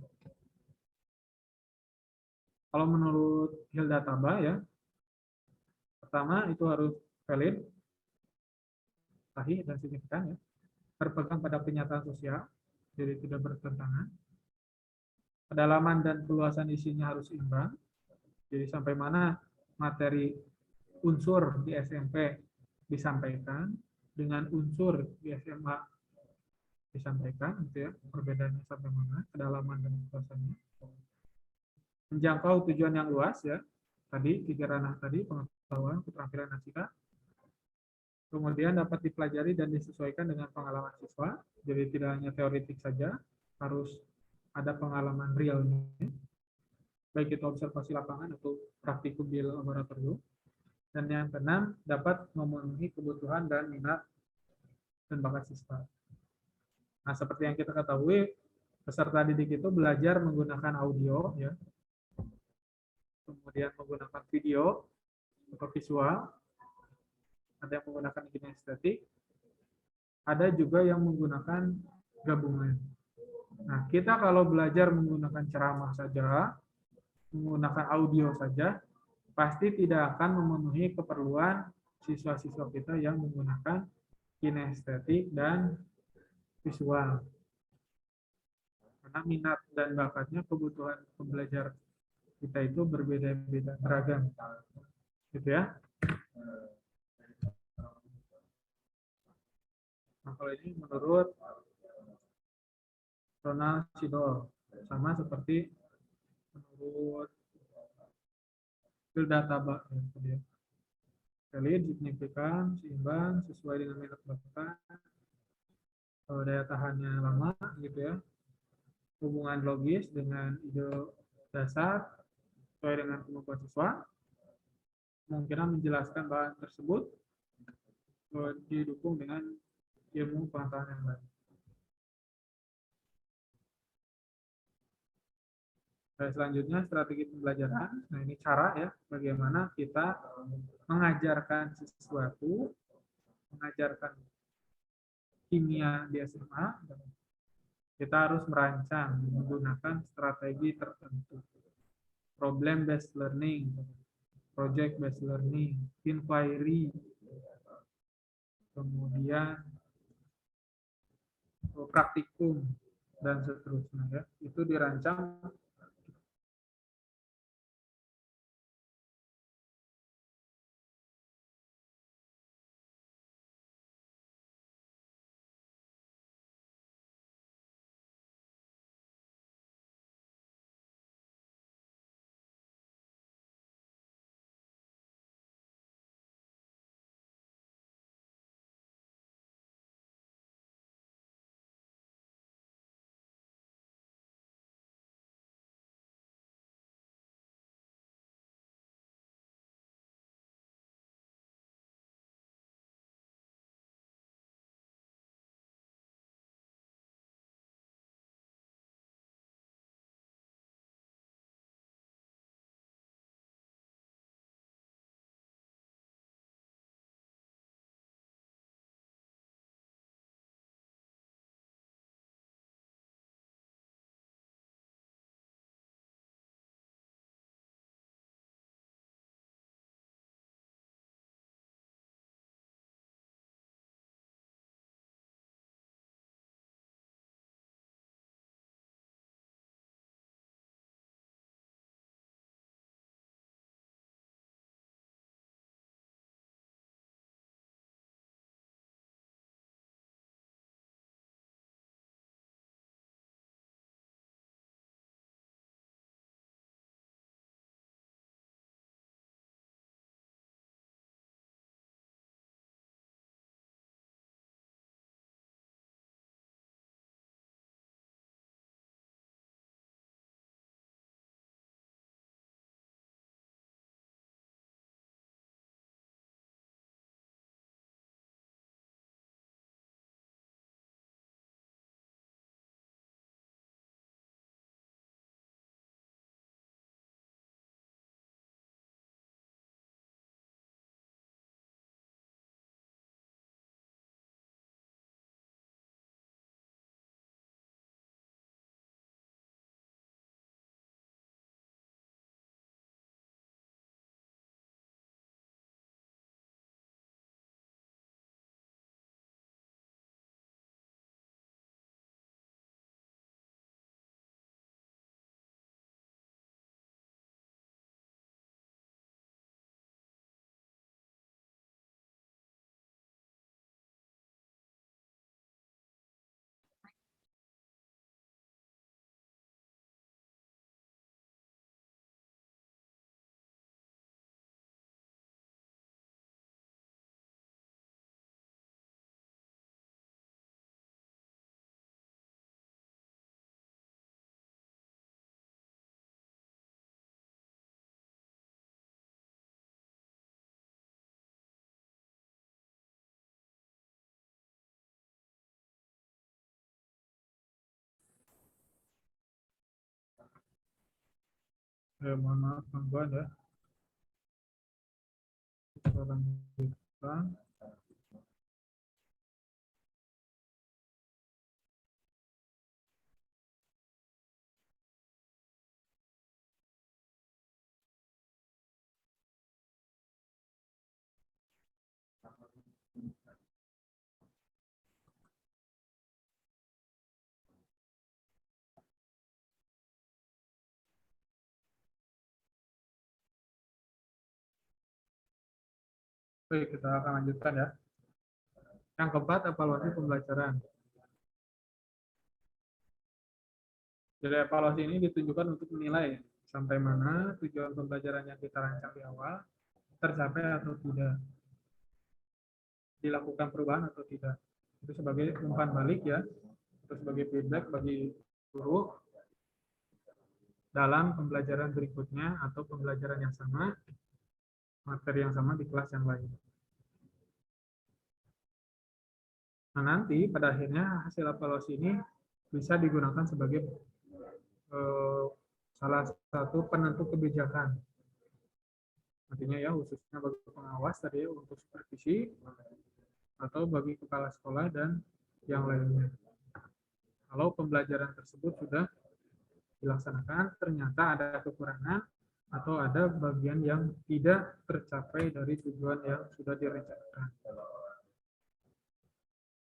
Kalau menurut Hilda Taba ya, pertama itu harus valid, sahih dan signifikan ya, berpegang pada kenyataan sosial, jadi tidak bertentangan. Kedalaman dan keluasan isinya harus imbang, jadi sampai mana materi unsur di SMP disampaikan dengan unsur di SMA disampaikan, gitu ya, perbedaannya sampai mana, kedalaman dan keluasannya. Menjangkau tujuan yang luas ya, tadi 3 ranah tadi, pengetahuan, keterampilan, dan sikap. Kemudian dapat dipelajari dan disesuaikan dengan pengalaman siswa, jadi tidak hanya teoretik saja, harus ada pengalaman realnya, baik itu observasi lapangan atau praktikum di laboratorium. Dan yang keenam, dapat memenuhi kebutuhan dan minat dan bakat siswa. Nah, seperti yang kita ketahui, peserta didik itu belajar menggunakan audio, ya, kemudian menggunakan video atau visual, ada yang menggunakan kinestetik, ada juga yang menggunakan gabungan. Nah, kita kalau belajar menggunakan ceramah saja, menggunakan audio saja, pasti tidak akan memenuhi keperluan siswa-siswa kita yang menggunakan kinestetik dan visual. Karena minat dan bakatnya, kebutuhan pembelajar kita itu berbeda-beda, beragam. Gitu ya. Nah, kalau ini menurut Ronald Sidol, sama seperti menurut Hilda Taba. Ya, valid, signifikan, seimbang, sesuai dengan minat bakat, daya tahannya lama, gitu ya. Hubungan logis dengan ide dasar, sesuai dengan kemampuan siswa, kemungkinan menjelaskan bahan tersebut didukung dengan ilmu pengetahuan yang baik. Nah, selanjutnya strategi pembelajaran. Nah, ini cara ya bagaimana kita mengajarkan sesuatu, mengajarkan kimia di SMA. Kita harus merancang menggunakan strategi tertentu. Problem based learning, project based learning, inquiry, kemudian praktikum dan seterusnya ya. Itu dirancang Mohon maaf gangguan ya. Kita lanjutkan. Baik, kita akan lanjutkan ya. Yang keempat, evaluasi pembelajaran. Jadi evaluasi ini ditujukan untuk menilai sampai mana tujuan pembelajaran yang kita rancang di awal tercapai atau tidak, dilakukan perubahan atau tidak. Itu sebagai umpan balik ya, atau sebagai feedback bagi guru dalam pembelajaran berikutnya atau pembelajaran yang sama, materi yang sama di kelas yang lain. Nah, nanti pada akhirnya hasil evaluasi ini bisa digunakan sebagai salah satu penentu kebijakan. Artinya ya khususnya bagi pengawas tadi ya, untuk supervisi atau bagi kepala sekolah dan yang lainnya. Kalau pembelajaran tersebut sudah dilaksanakan, ternyata ada kekurangan atau ada bagian yang tidak tercapai dari tujuan yang sudah direncanakan.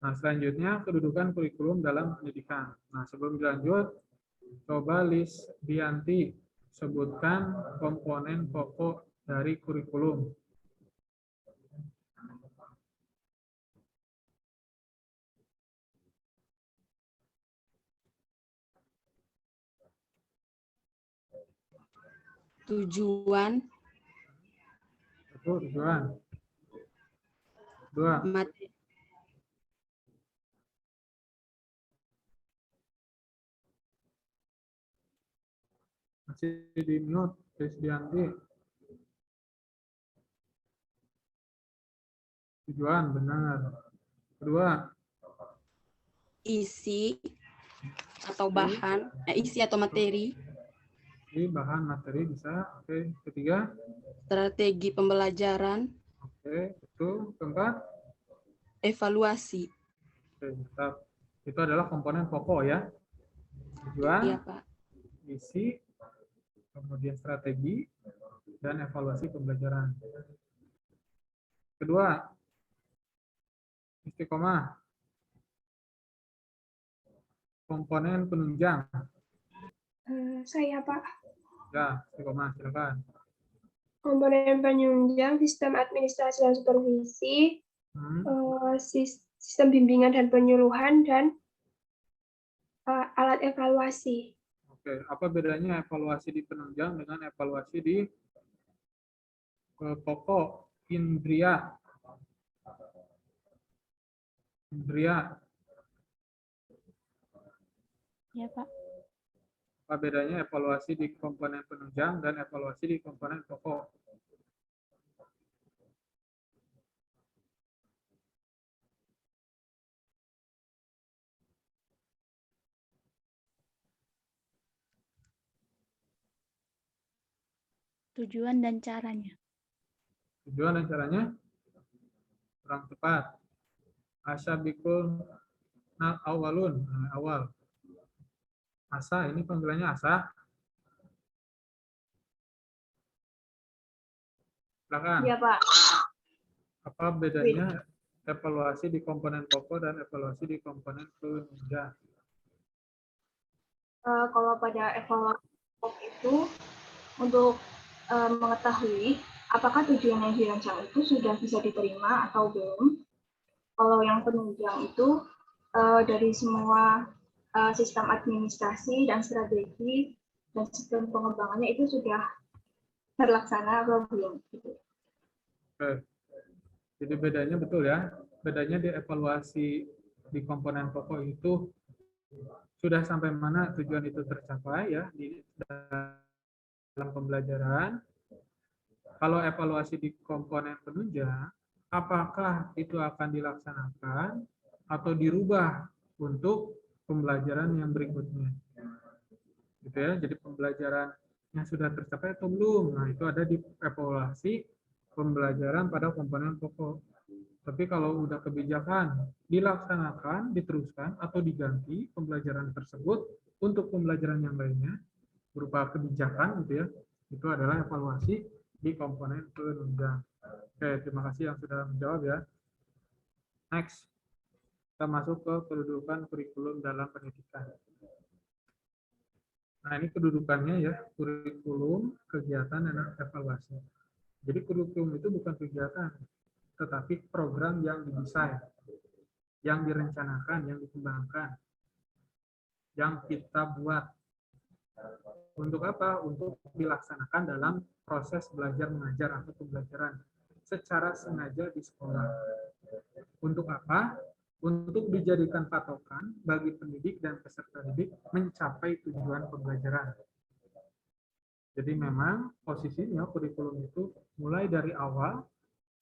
Nah, selanjutnya kedudukan kurikulum dalam pendidikan. Nah, sebelum dilanjut, coba list Dianti sebutkan komponen pokok dari kurikulum. Tujuan, Satu, tujuan. Dua, materi, masih di mute, list Dianti. Tujuan, benar. Kedua, isi atau bahan, isi atau materi, ini bahan materi bisa. Oke, ketiga. strategi pembelajaran, Oke, itu. Keempat. evaluasi. Oke, tetap. Itu adalah komponen pokok ya. Tujuan, Iya, Pak. isi, kemudian strategi, dan evaluasi pembelajaran. Kedua, istiqomah. Komponen penunjang. Saya, Pak. Ya, istiqomah, silakan. Komponen penunjang, sistem administrasi dan supervisi, sistem bimbingan dan penyuluhan, dan alat evaluasi. Oke, apa bedanya evaluasi di penunjang dengan evaluasi di pokok indria? Indria, Ya, Pak. apa bedanya evaluasi di komponen penunjang dan evaluasi di komponen pokok? Tujuan dan caranya. Tujuan dan caranya kurang tepat. Asyabikul awalun, awal. Asa, ini panggilannya asa. Silakan. Ya, Pak. Apa bedanya evaluasi di komponen pokok dan evaluasi di komponen penunjang? Kalau pada evaluasi itu untuk mengetahui apakah tujuan yang dirancang itu sudah bisa diterima atau belum. Kalau yang penunjang itu dari semua sistem administrasi dan strategi dan sistem pengembangannya itu sudah terlaksana atau belum. Gitu. Oke. Jadi bedanya betul ya. Bedanya di evaluasi di komponen pokok itu sudah sampai mana tujuan itu tercapai ya di dalam pembelajaran. Kalau evaluasi di komponen penunjang, apakah itu akan dilaksanakan atau dirubah untuk pembelajaran yang berikutnya. Gitu ya. Jadi pembelajaran yang sudah tercapai atau belum. Nah, itu ada di evaluasi pembelajaran pada komponen pokok. Tapi kalau udah kebijakan dilaksanakan, diteruskan, atau diganti pembelajaran tersebut untuk pembelajaran yang lainnya, berupa kebijakan gitu ya, itu adalah evaluasi di komponen penunjang. Oke, terima kasih yang sudah menjawab ya. Next, kita masuk ke kedudukan kurikulum dalam pendidikan. Nah, ini kedudukannya ya, kurikulum, kegiatan, dan evaluasi. Jadi kurikulum itu bukan kegiatan, tetapi program yang didesain, yang direncanakan, yang dikembangkan, yang kita buat. Untuk apa? Untuk dilaksanakan dalam proses belajar mengajar atau pembelajaran secara sengaja di sekolah. Untuk apa? Untuk dijadikan patokan bagi pendidik dan peserta didik mencapai tujuan pembelajaran. Jadi memang posisinya kurikulum itu mulai dari awal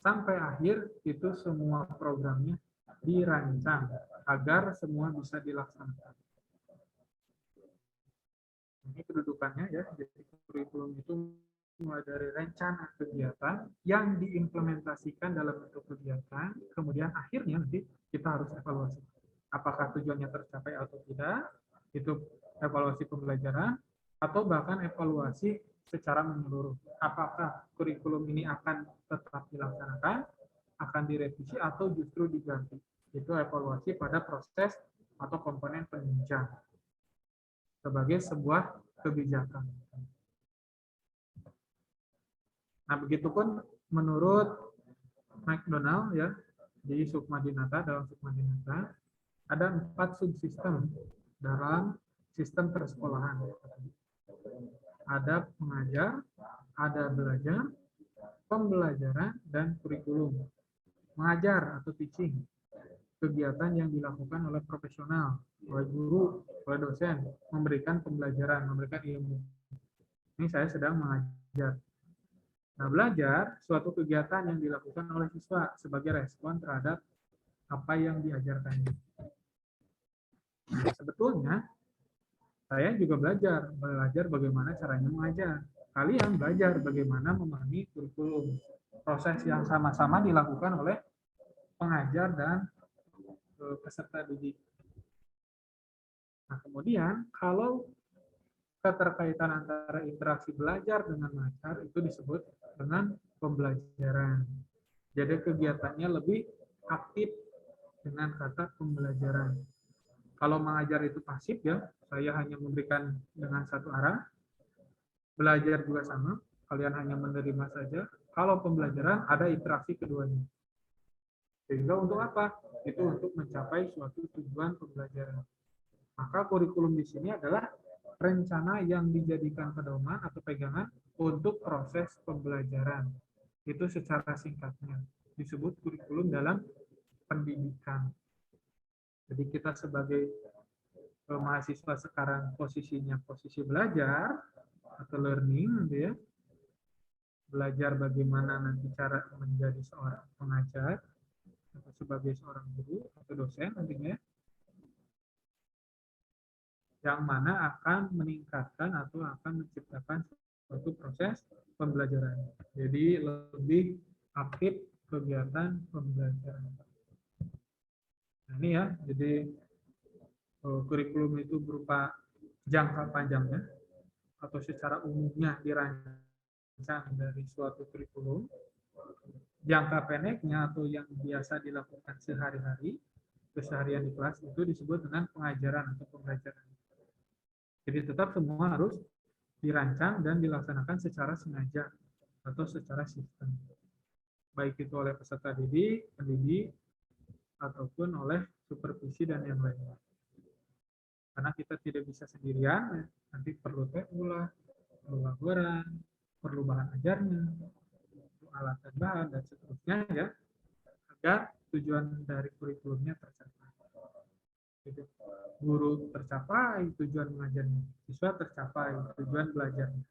sampai akhir itu semua programnya dirancang agar semua bisa dilaksanakan. Ini kedudukannya ya, jadi kurikulum itu mulai dari rencana kegiatan yang diimplementasikan dalam bentuk kegiatan, kemudian akhirnya nanti kita harus evaluasi. Apakah tujuannya tercapai atau tidak, itu evaluasi pembelajaran, atau bahkan evaluasi secara menyeluruh. Apakah kurikulum ini akan tetap dilaksanakan, akan direvisi, atau justru diganti. Itu evaluasi pada proses atau komponen penunjang sebagai sebuah kebijakan. Nah, begitupun menurut McDonald ya, di Sukma Dinata, dalam Sukma Dinata, ada 4 subsistem dalam sistem persekolahan. Ada pengajar, ada belajar, pembelajaran, dan kurikulum. Mengajar atau teaching, kegiatan yang dilakukan oleh profesional, oleh guru, oleh dosen, memberikan pembelajaran, memberikan ilmu. Ini saya sedang mengajar. Nah, belajar suatu kegiatan yang dilakukan oleh siswa sebagai respon terhadap apa yang diajarkannya. Nah, sebetulnya saya juga belajar bagaimana caranya mengajar. Kalian belajar bagaimana memahami kurikulum. Proses yang sama-sama dilakukan oleh pengajar dan peserta didik. Nah, kemudian kalau keterkaitan antara interaksi belajar dengan mengajar itu disebut dengan pembelajaran. Jadi kegiatannya lebih aktif dengan kata pembelajaran. Kalau mengajar itu pasif ya, saya hanya memberikan dengan satu arah. Belajar juga sama, kalian hanya menerima saja. Kalau pembelajaran ada interaksi keduanya. Sehingga untuk apa? Itu untuk mencapai suatu tujuan pembelajaran. Maka kurikulum di sini adalah rencana yang dijadikan pedoman atau pegangan untuk proses pembelajaran. Itu secara singkatnya disebut kurikulum dalam pendidikan. Jadi kita sebagai mahasiswa sekarang posisinya posisi belajar atau learning, gitu ya. Belajar bagaimana nanti cara menjadi seorang pengajar atau sebagai seorang guru atau dosen nantinya, yang mana akan meningkatkan atau akan menciptakan suatu proses pembelajaran. Jadi lebih aktif kegiatan pembelajaran. Nah, ini ya, jadi kurikulum itu berupa jangka panjangnya atau secara umumnya dirancang dari suatu kurikulum. Jangka pendeknya atau yang biasa dilakukan sehari-hari, keseharian di kelas itu disebut dengan pengajaran atau pembelajaran. Jadi tetap semua harus dirancang dan dilaksanakan secara sengaja atau secara sistem. Baik itu oleh peserta didik, pendidik, ataupun oleh supervisi dan yang lainnya. Karena kita tidak bisa sendirian, nanti perlu TU lah, perlu laporan, perlu bahan ajarnya, perlu alat dan bahan, dan seterusnya ya, agar tujuan dari kurikulumnya tercapai. Jadi, guru tercapai, tujuan mengajarnya. Siswa tercapai, tujuan belajarnya.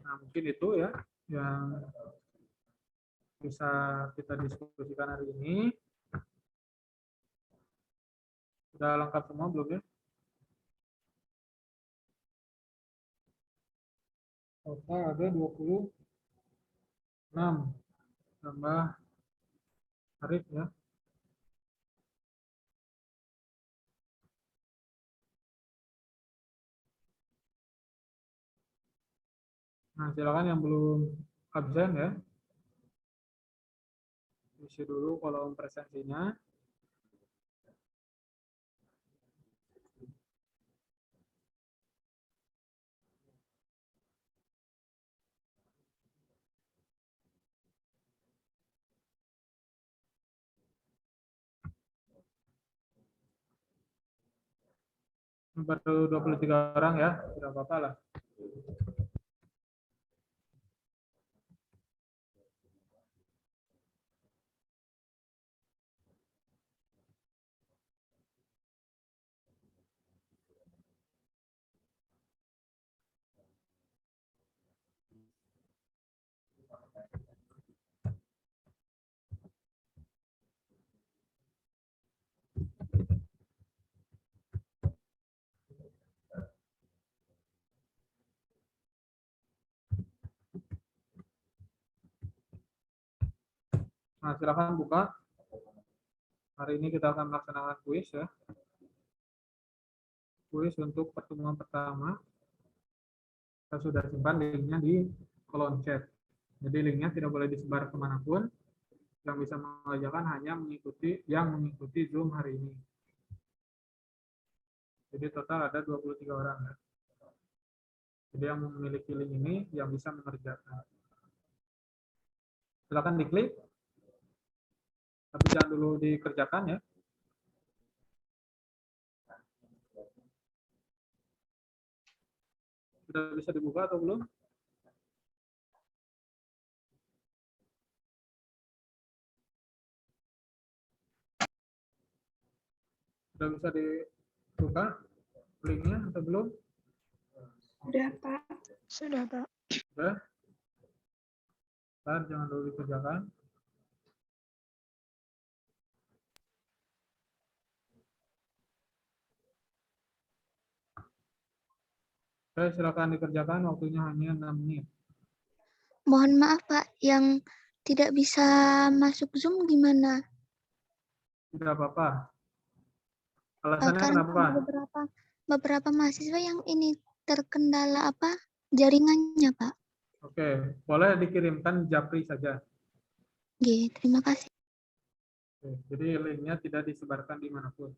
Nah, mungkin itu ya yang bisa kita diskusikan hari ini. Sudah lengkap semua belum ya? Total ada 26 tambah Arif ya. Nah, silakan yang belum absen ya. Isi dulu kolom presensinya. Baru 23 orang ya, tidak apa-apa lah. Nah, silakan buka. Hari ini kita akan melaksanakan kuis ya. Kuis untuk pertemuan pertama. Kita sudah simpan linknya di kolom chat. Jadi linknya tidak boleh disebar kemanapun. Yang bisa mengerjakan hanya mengikuti Zoom hari ini. Jadi total ada 23 orang. Jadi yang memiliki link ini yang bisa mengerjakan. Silakan diklik. Tapi jangan dulu dikerjakan ya. Sudah bisa dibuka atau belum? Sudah bisa dibuka linknya atau belum? Udah, Pak. Sudah, Pak. Sudah? Ntar jangan dulu dikerjakan. Oke, silakan dikerjakan, waktunya hanya 6 menit. Mohon maaf, Pak, yang tidak bisa masuk Zoom gimana? Tidak apa-apa. Alasannya Karena kenapa? ada beberapa mahasiswa yang ini terkendala jaringannya, Pak. Oke, boleh dikirimkan Japri saja. Oke, terima kasih. Oke, jadi linknya tidak disebarkan dimanapun.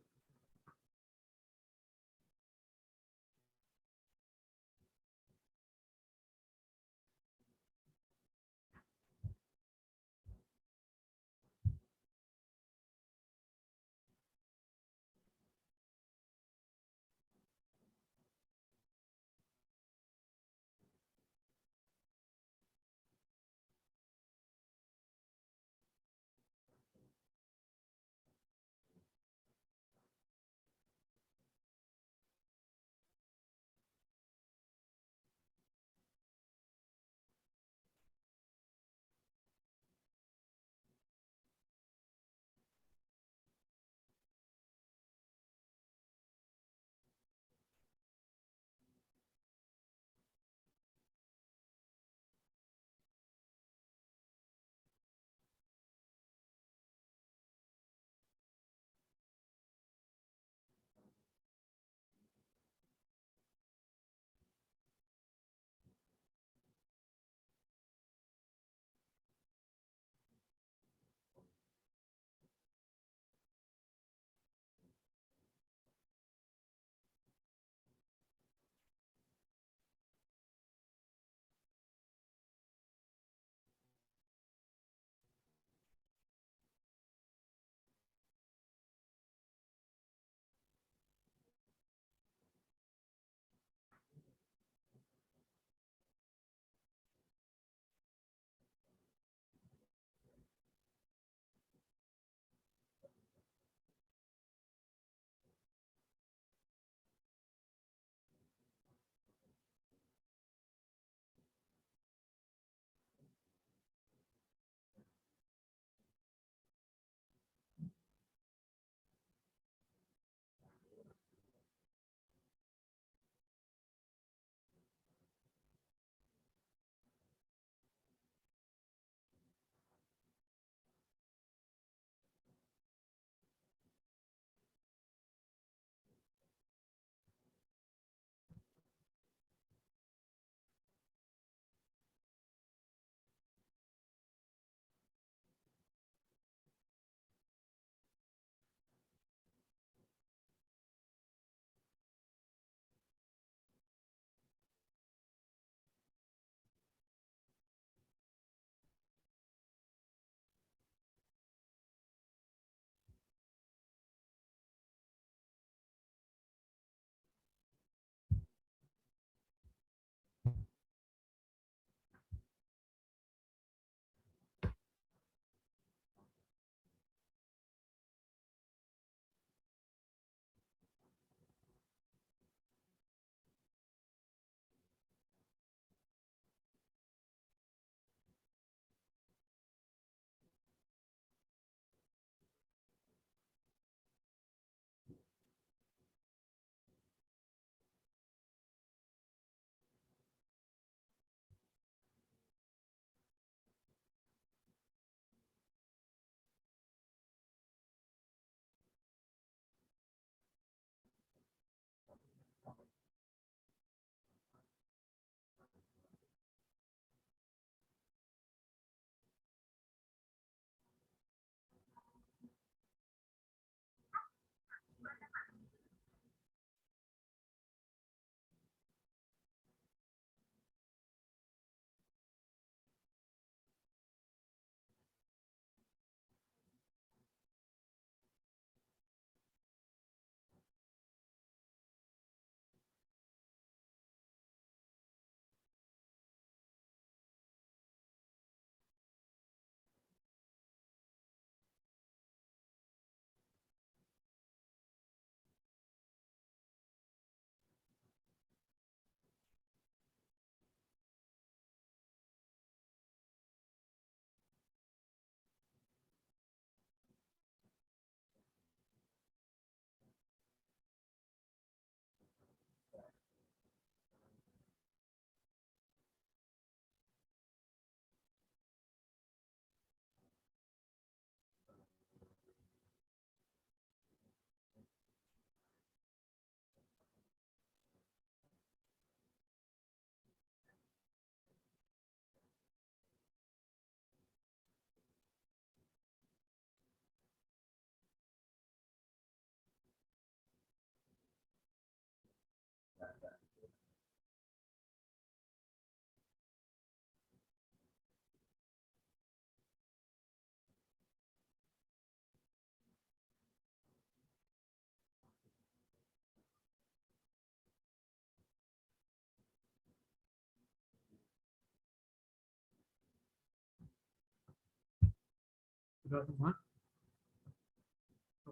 Sudah semua?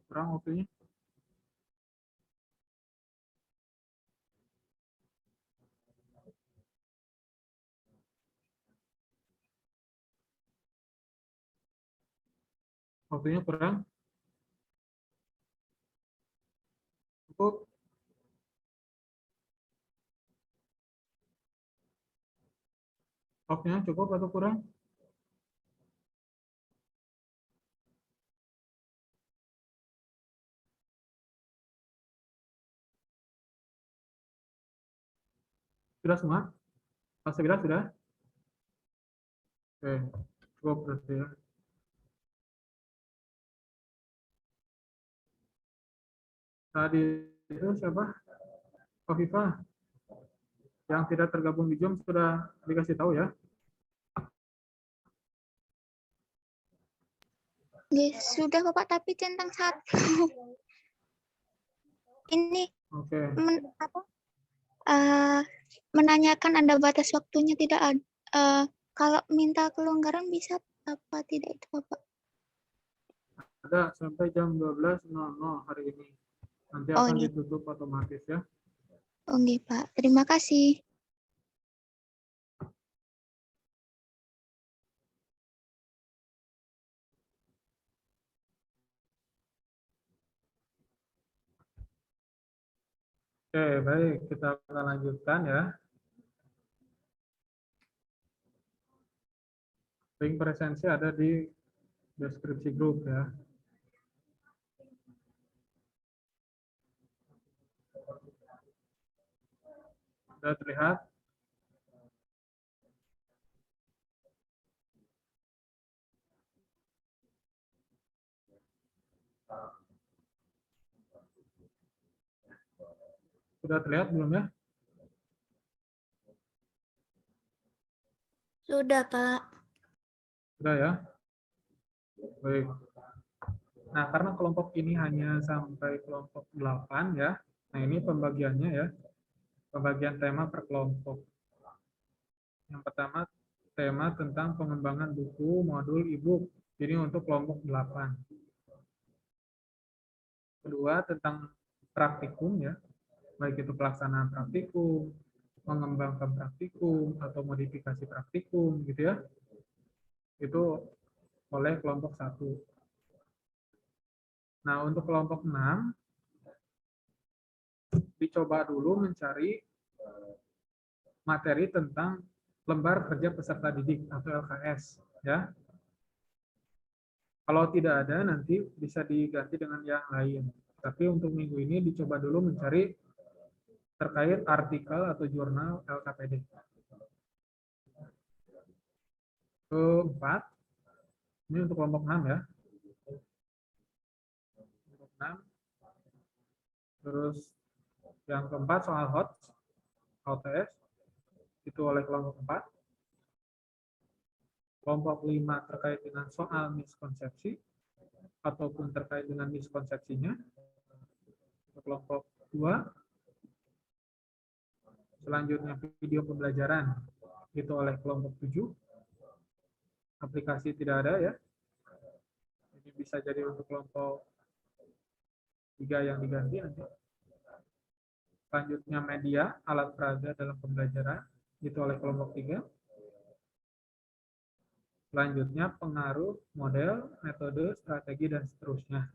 Kurang waktunya? Waktunya kurang? Cukup? Waktunya cukup atau kurang? Sudah semua? Mas Sabila sudah? Oke, cukup berarti ya. Tadi itu siapa? Kofifa. Yang tidak tergabung di Zoom sudah dikasih tahu ya? Yes, sudah Bapak, tapi centang satu. Ini Oke. Menanyakan ada batas waktunya tidak ada. Kalau minta kelonggaran bisa apa tidak itu Bapak? Ada sampai jam 12.00 hari ini. Nanti Oh, akan ini. ditutup otomatis ya. Oke Pak, terima kasih. Oke, baik. Kita akan lanjutkan ya. Link presensi ada di deskripsi grup ya. Sudah terlihat? Sudah terlihat belum ya? Sudah, Pak. Sudah ya? Baik. Nah, karena kelompok ini hanya sampai kelompok 8 ya. Nah, ini pembagiannya ya. Pembagian tema per kelompok. Yang pertama, tema tentang pengembangan buku modul e-book. Ini untuk kelompok 8. Kedua, tentang praktikum ya. Baik itu pelaksanaan praktikum, mengembangkan praktikum, atau modifikasi praktikum gitu ya. Itu oleh kelompok 1. Nah, untuk kelompok 6, dicoba dulu mencari materi tentang lembar kerja peserta didik atau LKS. Ya. Kalau tidak ada, nanti bisa diganti dengan yang lain. Tapi untuk minggu ini dicoba dulu mencari terkait artikel atau jurnal LKPD. Keempat, ini untuk kelompok 6 ya. Kelompok 6. Terus yang keempat soal HOTS, itu oleh kelompok 4. Kelompok 5 terkait dengan soal miskonsepsi, ataupun terkait dengan miskonsepsinya. Kelompok 2. Selanjutnya video pembelajaran, itu oleh kelompok 7. Aplikasi tidak ada ya. Ini bisa jadi untuk kelompok 3 yang diganti nanti. Selanjutnya media, alat peraga dalam pembelajaran, itu oleh kelompok 3. Selanjutnya pengaruh, model, metode, strategi, dan seterusnya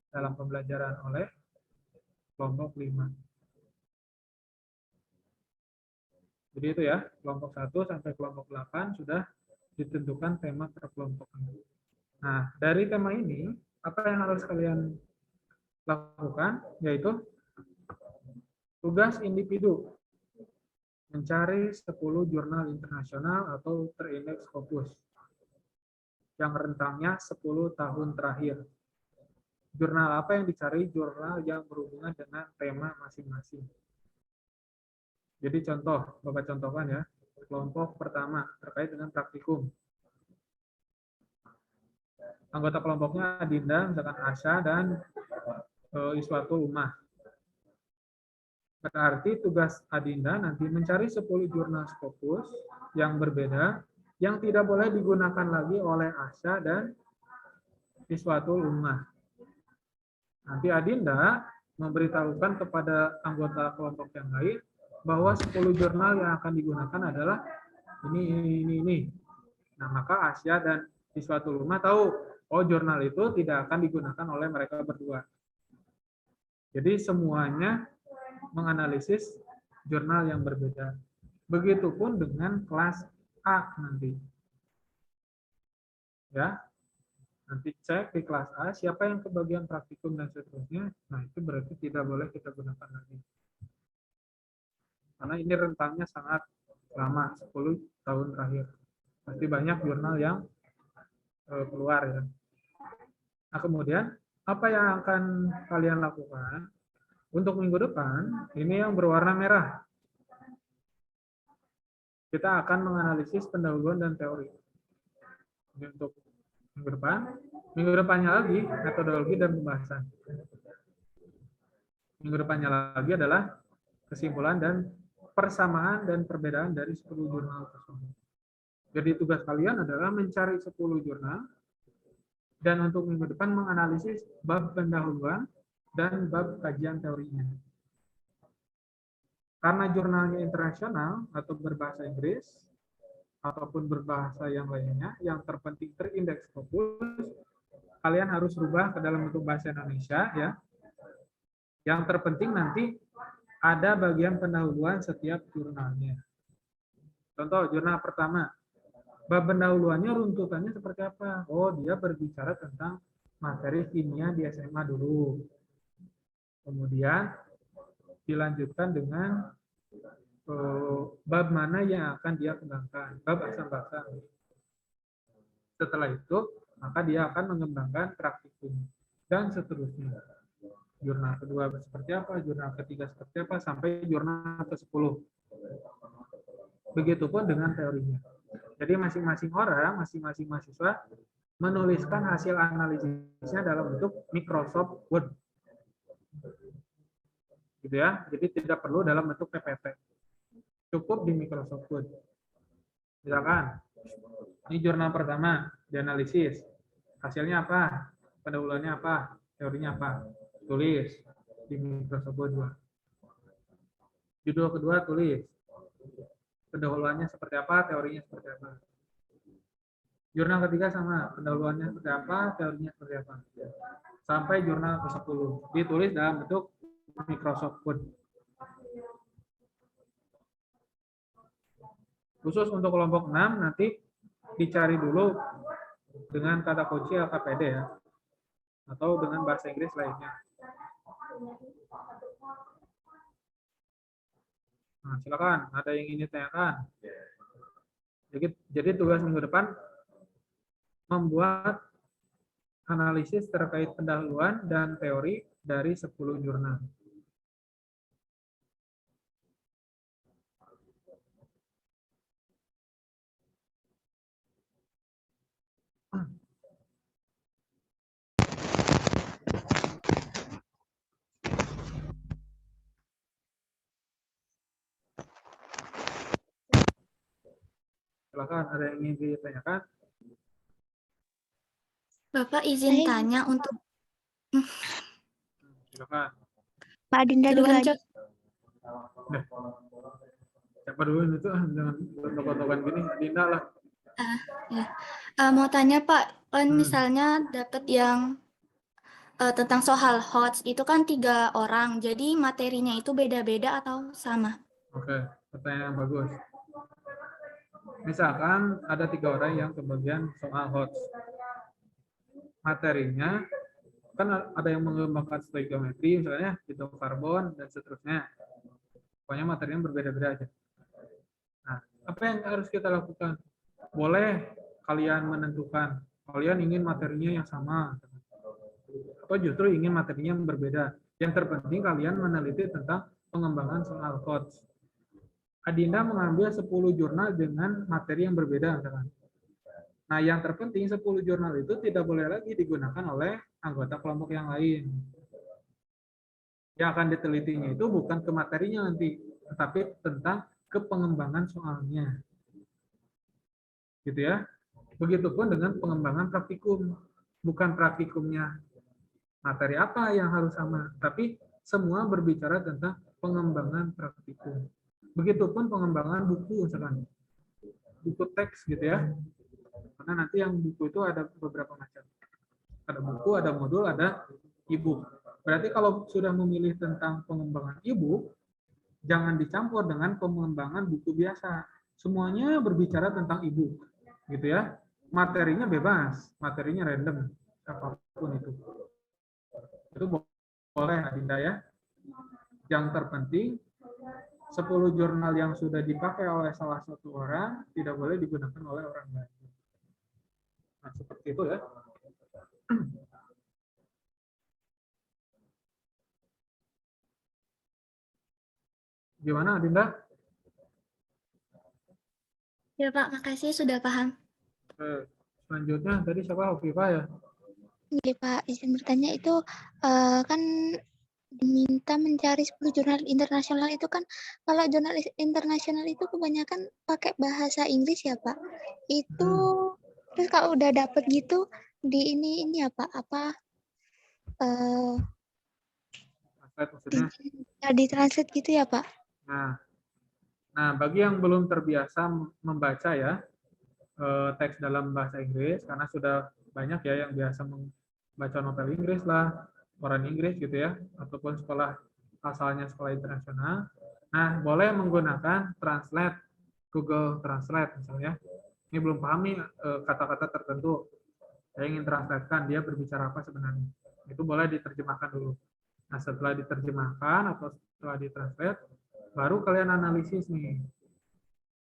dalam pembelajaran oleh kelompok 5. Jadi itu ya, kelompok 1 sampai kelompok 8 sudah ditentukan tema per kelompok. Nah, dari tema ini, apa yang harus kalian lakukan? Yaitu tugas individu. Mencari 10 jurnal internasional atau terindeks Scopus yang rentangnya 10 tahun terakhir. Jurnal apa yang dicari? Jurnal yang berhubungan dengan tema masing-masing. Jadi contoh, Bapak contohkan ya. Kelompok pertama terkait dengan praktikum. Anggota kelompoknya Adinda, misalkan Asya, dan Iswatul Umah. Berarti tugas Adinda nanti mencari 10 jurnal Scopus yang berbeda, yang tidak boleh digunakan lagi oleh Asya dan siswatul ummah. Nanti Adinda memberitahukan kepada anggota kelompok yang lain bahwa 10 jurnal yang akan digunakan adalah ini. Nah, maka Asya dan siswatul ummah tahu, oh jurnal itu tidak akan digunakan oleh mereka berdua. Jadi semuanya menganalisis jurnal yang berbeda. Begitupun dengan kelas A nanti. Ya. Nanti cek di kelas A siapa yang kebagian praktikum dan seterusnya. Nah, itu berarti tidak boleh kita gunakan lagi. Karena ini rentangnya sangat lama, 10 tahun terakhir. Pasti banyak jurnal yang keluar ya. Nah, kemudian apa yang akan kalian lakukan untuk minggu depan? Ini yang berwarna merah. Kita akan menganalisis pendahuluan dan teori. Ini untuk minggu depan. Minggu depannya lagi metodologi dan pembahasan. Minggu depannya lagi adalah kesimpulan dan persamaan dan perbedaan dari 10 jurnal tersebut. Jadi tugas kalian adalah mencari 10 jurnal dan untuk minggu depan menganalisis bab pendahuluan dan bab kajian teorinya. Karena jurnalnya internasional atau berbahasa Inggris ataupun berbahasa yang lainnya, yang terpenting terindeks fokus, kalian harus rubah ke dalam bentuk bahasa Indonesia ya. Yang terpenting nanti ada bagian pendahuluan setiap jurnalnya. Contoh jurnal pertama, bab pendahuluannya runtutannya seperti apa? Oh, dia berbicara tentang materi kimia di SMA dulu. Kemudian dilanjutkan dengan bab mana yang akan dia kembangkan, bab asam-basa. Setelah itu, maka dia akan mengembangkan praktikum dan seterusnya. Jurnal kedua seperti apa, jurnal ketiga seperti apa, sampai jurnal ke-10. Begitupun dengan teorinya. Jadi masing-masing orang, masing-masing mahasiswa menuliskan hasil analisisnya dalam bentuk Microsoft Word. Gitu ya. Jadi tidak perlu dalam bentuk PPT. Cukup di Microsoft Word. Misalkan, ini jurnal pertama, dianalisis. Hasilnya apa? Pendahuluannya apa? Teorinya apa? Tulis di Microsoft Word 2. Judul kedua tulis. Pendahuluannya seperti apa, teorinya seperti apa. Jurnal ketiga sama, pendahuluannya seperti apa, teorinya seperti apa. Sampai jurnal ke-10. Ditulis dalam bentuk Microsoft Word. Khusus untuk kelompok 6 nanti dicari dulu dengan kata kunci LKPD ya. Atau dengan bahasa Inggris lainnya. Nah, silakan, ada yang ingin ditanyakan? Jadi tugas minggu depan membuat analisis terkait pendahuluan dan teori dari 10 jurnal. Silakan, ada yang ingin ditanyakan? Bapak izin tanya untuk Silakan. Mbak Adinda dulu Dengan aja. Siapa dulu itu? Jangan tokoh-tokohan gini. Dinda lah. mau tanya Pak, kan misalnya dapat yang tentang soal HOTS itu kan 3 orang, jadi materinya itu beda-beda atau sama? Oke, pertanyaan yang bagus. Misalkan ada 3 orang yang kebagian soal HOTS. Materinya, kan ada yang mengembangkan stoikiometri, misalnya hidrokarbon, dan seterusnya. Pokoknya materinya berbeda-beda aja. Nah, apa yang harus kita lakukan? Boleh kalian menentukan, kalian ingin materinya yang sama, atau justru ingin materinya yang berbeda. Yang terpenting kalian meneliti tentang pengembangan soal HOTS. Adinda mengambil 10 jurnal dengan materi yang berbeda. Nah, yang terpenting 10 jurnal itu tidak boleh lagi digunakan oleh anggota kelompok yang lain. Yang akan ditelitinya itu bukan ke materinya nanti, tetapi tentang ke pengembangan soalnya. Gitu ya. Begitupun dengan pengembangan praktikum. bukan praktikumnya materi apa yang harus sama, tapi semua berbicara tentang pengembangan praktikum. Begitupun pengembangan buku, misalkan buku teks gitu ya. Karena nanti yang buku itu ada beberapa macam. Ada buku, ada modul, ada e-book. Berarti kalau sudah memilih tentang pengembangan e-book, jangan dicampur dengan pengembangan buku biasa. Semuanya berbicara tentang e-book, gitu ya. Materinya bebas, materinya random, apapun itu. Itu boleh, Adinda ya. Yang terpenting, 10 jurnal yang sudah dipakai oleh salah satu orang tidak boleh digunakan oleh orang lain. Nah, seperti itu ya. Gimana, Adinda? Ya Pak, makasih sudah paham. Selanjutnya, tadi siapa? Hovifah ya? Jadi Pak, izin bertanya itu kan diminta mencari 10 jurnal internasional itu kan, kalau jurnal internasional itu kebanyakan pakai bahasa Inggris ya Pak. Itu terus kalau udah dapet gitu di ini ya Pak, apa Maksudnya? ditranslate gitu ya Pak? Nah, bagi yang belum terbiasa membaca ya teks dalam bahasa Inggris, karena sudah banyak ya yang biasa membaca novel Inggris lah, koran Inggris gitu ya, ataupun sekolah asalnya sekolah internasional. Nah, boleh menggunakan Translate, Google Translate misalnya. Ini belum paham nih kata-kata tertentu, saya ingin translatekan dia berbicara apa sebenarnya. Itu boleh diterjemahkan dulu. Nah, setelah diterjemahkan atau setelah ditranslate, baru kalian analisis nih.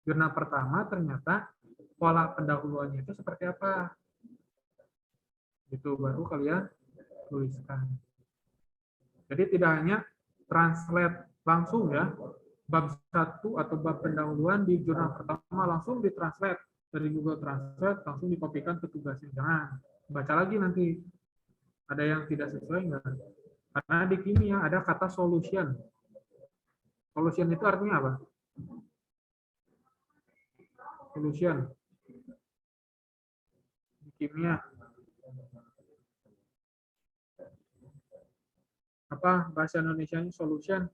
Jurnal pertama ternyata pola pendahuluannya itu seperti apa. Itu baru kalian tuliskan. Jadi tidak hanya translate langsung ya, bab 1 atau bab pendahuluan di jurnal pertama langsung ditranslate dari Google Translate, langsung dikopikan ke tugasnya. Jangan. Baca lagi nanti. Ada yang tidak sesuai enggak? Karena di kimia ada kata solution. Solution itu artinya apa? Solution. Di kimia. Apa bahasa Indonesianya solution?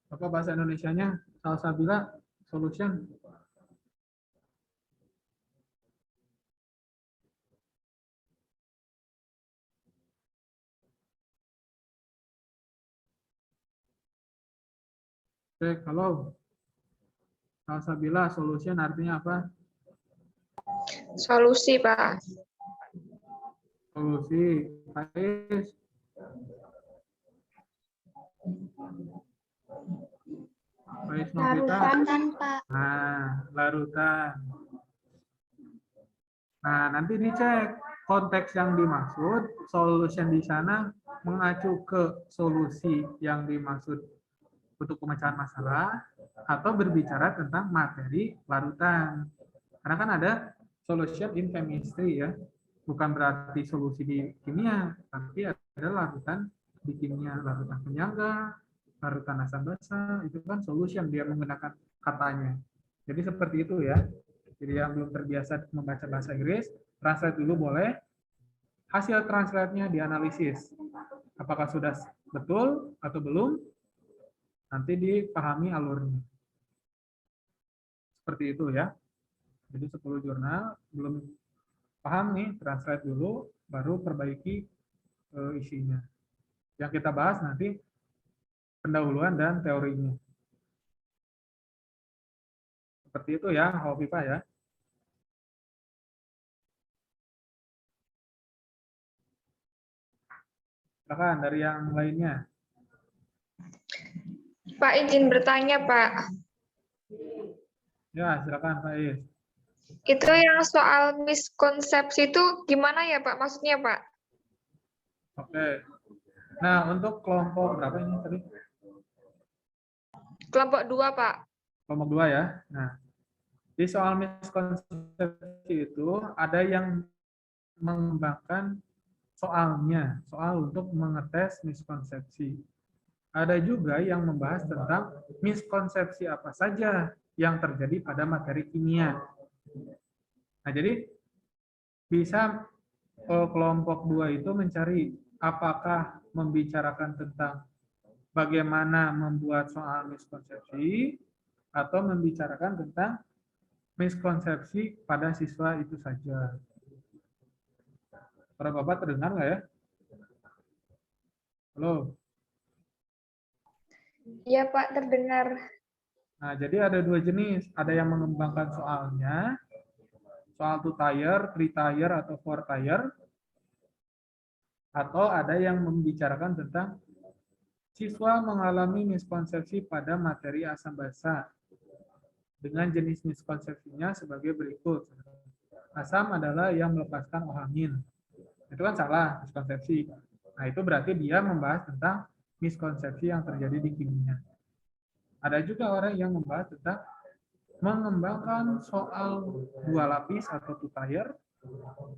Apa bahasa Indonesianya? Salsabila solution. Oke, kalau Salsabila solution artinya apa? Solusi, Pak. Solusi. Faiz. Faiz Novita. Larutan Pak. Nah, larutan. Nah, nanti dicek konteks yang dimaksud, solution di sana mengacu ke solusi yang dimaksud untuk pemecahan masalah atau berbicara tentang materi larutan. Karena kan ada solution in chemistry ya, bukan berarti solusi di kimia, tapi ada larutan di kimia, larutan penyangga, larutan asam basa, itu kan solution dia menggunakan katanya. Jadi seperti itu ya. Jadi yang belum terbiasa membaca bahasa Inggris, translate dulu boleh. Hasil translate-nya dianalisis. Apakah sudah betul atau belum? Nanti dipahami alurnya. Seperti itu ya. Jadi 10 jurnal, belum paham nih, translate dulu, baru perbaiki isinya. Yang kita bahas nanti pendahuluan dan teorinya. Seperti itu ya, Hovifah ya. Silakan dari yang lainnya. Pak, izin bertanya, Pak. Ya, silakan Faiz. Itu yang soal miskonsepsi itu gimana ya, Pak? Maksudnya, Pak? Oke. Nah, untuk kelompok berapa ini tadi? Kelompok 2, Pak. Kelompok 2 ya. Nah, di soal miskonsepsi itu ada yang mengembangkan soalnya, soal untuk mengetes miskonsepsi. Ada juga yang membahas tentang miskonsepsi apa saja yang terjadi pada materi kimia. Nah, jadi bisa kelompok 2 itu mencari apakah membicarakan tentang bagaimana membuat soal miskonsepsi atau membicarakan tentang miskonsepsi pada siswa itu saja. Para Bapak terdengar nggak ya? Halo? Iya Pak, terdengar. Nah, jadi ada 2 jenis. Ada yang mengembangkan soalnya, soal 2 tier, 3 tier, atau 4 tier. Atau ada yang membicarakan tentang siswa mengalami miskonsepsi pada materi asam basa. Dengan jenis miskonsepsinya sebagai berikut. Asam adalah yang melepaskan OH-. Itu kan salah, miskonsepsi. Nah, itu berarti dia membahas tentang miskonsepsi yang terjadi di kimia. Ada juga orang yang membahas tentang mengembangkan soal 2 lapis atau 2 tier,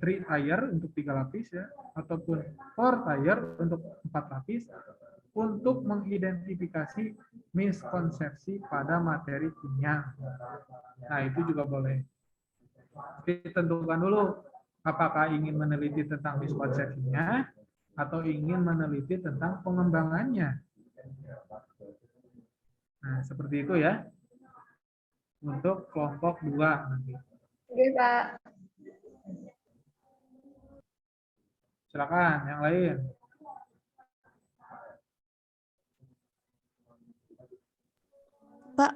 3 tier untuk 3 lapis ya, ataupun 4 tier untuk 4 lapis untuk mengidentifikasi miskonsepsi pada materi kimia. Nah, itu juga boleh. Ditentukan dulu apakah ingin meneliti tentang miskonsepsinya atau ingin meneliti tentang pengembangannya. Nah, seperti itu ya. Untuk kelompok 2 nanti. Oke Pak. Silakan yang lain. Pak,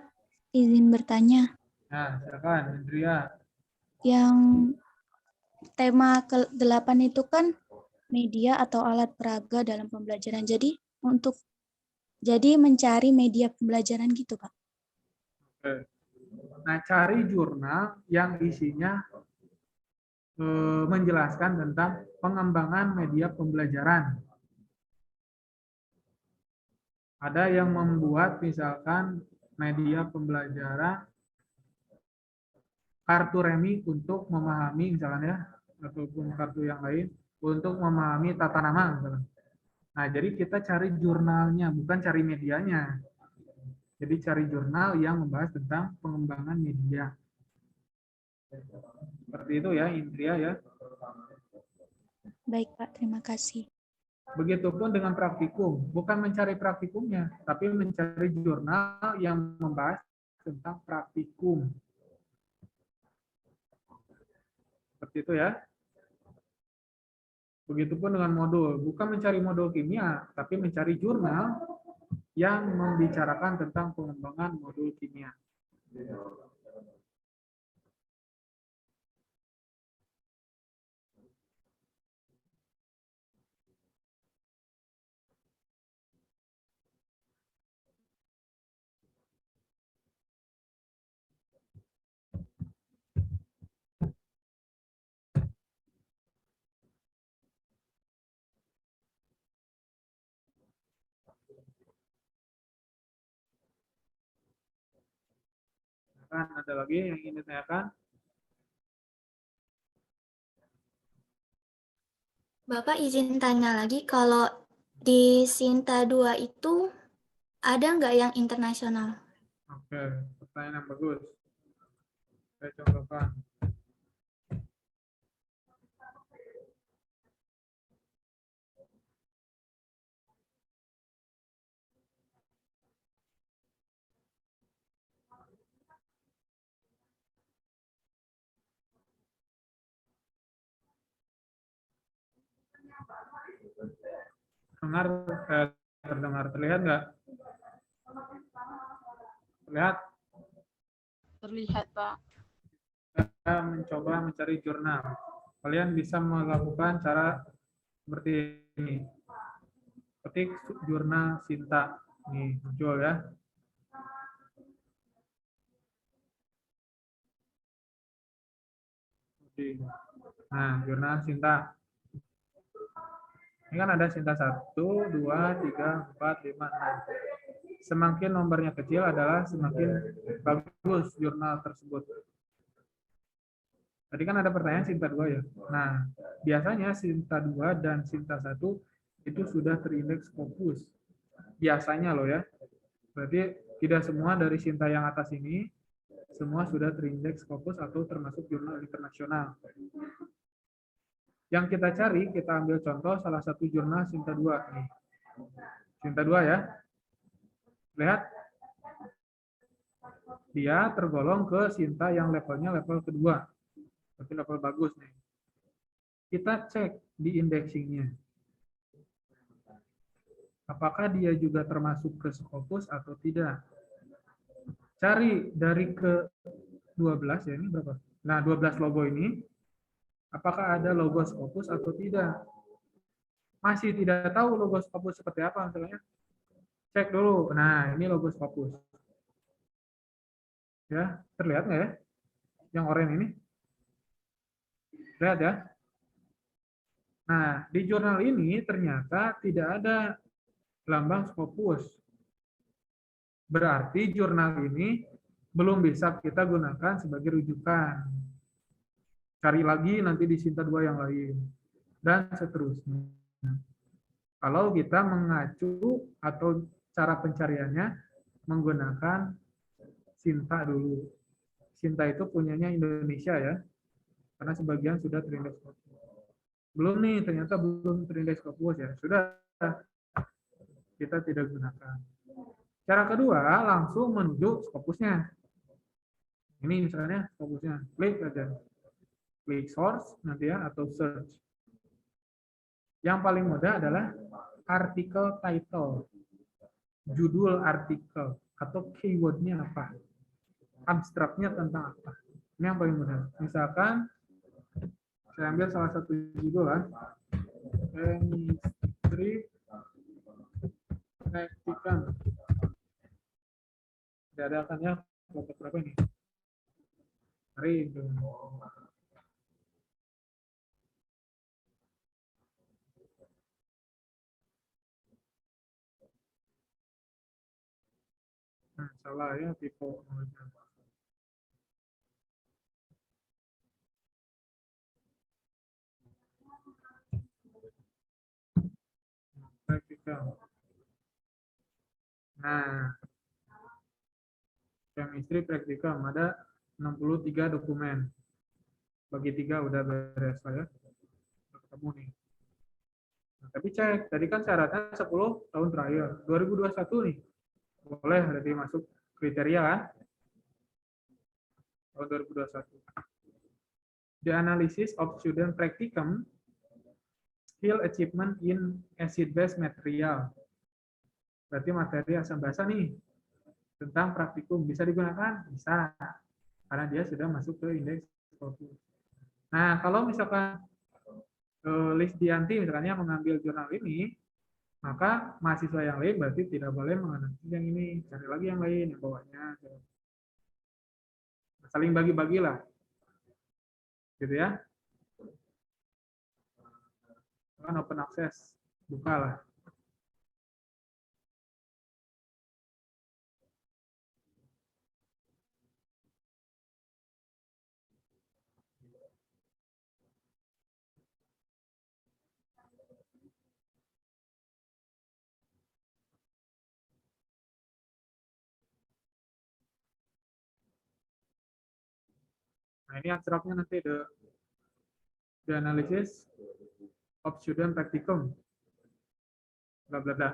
izin bertanya. Nah, silakan Indria. Yang tema ke-8 itu kan media atau alat peraga dalam pembelajaran. Jadi mencari media pembelajaran gitu, Pak. Oke. Nah, cari jurnal yang isinya menjelaskan tentang pengembangan media pembelajaran. Ada yang membuat misalkan media pembelajaran kartu remi untuk memahami misalkan ya, ataupun kartu yang lain untuk memahami tata nama misalkan. Nah, jadi kita cari jurnalnya, bukan cari medianya. Jadi cari jurnal yang membahas tentang pengembangan media. Seperti itu ya, Indria ya. Baik, Pak. Terima kasih. Begitupun dengan praktikum. Bukan mencari praktikumnya, tapi mencari jurnal yang membahas tentang praktikum. Seperti itu ya. Begitupun dengan modul. Bukan mencari modul kimia, tapi mencari jurnal yang membicarakan tentang pengembangan modul kimia. Ada lagi yang ingin ditanyakan? Bapak izin tanya lagi, kalau di Sinta 2 itu ada nggak yang internasional? Oke, pertanyaan yang bagus. Saya contohkan. Terdengar, terlihat nggak? Terlihat? Terlihat, Pak. Kita mencoba mencari jurnal. Kalian bisa melakukan cara seperti ini. Ketik jurnal Sinta. Nih, muncul ya. Nah, jurnal Sinta. Ini kan ada Sinta 1, 2, 3, 4, 5, 6. Semakin nomornya kecil adalah semakin bagus jurnal tersebut. Tadi kan ada pertanyaan Sinta 2 ya. Nah, biasanya Sinta 2 dan Sinta 1 itu sudah terindeks Scopus. biasanya loh ya. Berarti tidak semua dari Sinta yang atas ini semua sudah terindeks Scopus atau termasuk jurnal internasional. Yang kita cari, kita ambil contoh salah satu jurnal Sinta 2 nih. Sinta 2 ya. Lihat. Dia tergolong ke Sinta yang levelnya level kedua. Berarti level bagus nih. Kita cek di indexingnya. Apakah dia juga termasuk ke Scopus atau tidak? Cari dari ke 12 ya, ini berapa? Nah, 12 logo ini, apakah ada logo Scopus atau tidak? Masih tidak tahu logo Scopus seperti apa misalnya. Cek dulu. Nah, ini logo Scopus. Ya, terlihat nggak ya? Yang oranye ini? Lihat ya. Nah, di jurnal ini ternyata tidak ada lambang Scopus. Berarti jurnal ini belum bisa kita gunakan sebagai rujukan. Cari lagi nanti di Sinta 2 yang lain. Dan seterusnya. Kalau kita mengacu atau cara pencariannya menggunakan Sinta dulu. Sinta itu punyanya Indonesia ya. Karena sebagian sudah terindeks Scopus. Belum nih, ternyata belum terindeks Scopus ya. Sudah, kita tidak gunakan. Cara kedua, langsung menuju Scopusnya. Ini misalnya Scopusnya. Klik aja. Klik source nanti ya, atau search. Yang paling mudah adalah artikel title. Judul artikel. Atau keywordnya apa. Abstraknya tentang apa. Ini yang paling mudah. Misalkan, saya ambil salah satu judul lah. Chemistry Practicum. Tidak ada kan ya kelompok berapa ini? Hari itu. Nah, salah ya tipe. Practicum. Nah, chemistry practicum ada 63 dokumen. Bagi 3 udah beres lah ya. Udah ketemu nih. Nah, tapi cek, tadi kan syaratnya 10 tahun terakhir. 2021 nih. Boleh berarti masuk kriteria kan? Tahun 2021. The analysis of student practicum skill achievement in acid-base material. Berarti materi asam basa nih. Tentang praktikum. Bisa digunakan? Bisa. Karena dia sudah masuk ke indeks Scopus. Nah, kalau misalkan Lisdianti misalnya mengambil jurnal ini, maka mahasiswa yang lain berarti tidak boleh mengambil yang ini. Cari lagi yang lain, yang bawahnya. Saling bagi-bagilah. Gitu ya. Kan open access. Bukalah. Nah, ini abstraknya nanti the analysis of student practicum. Bla bla bla.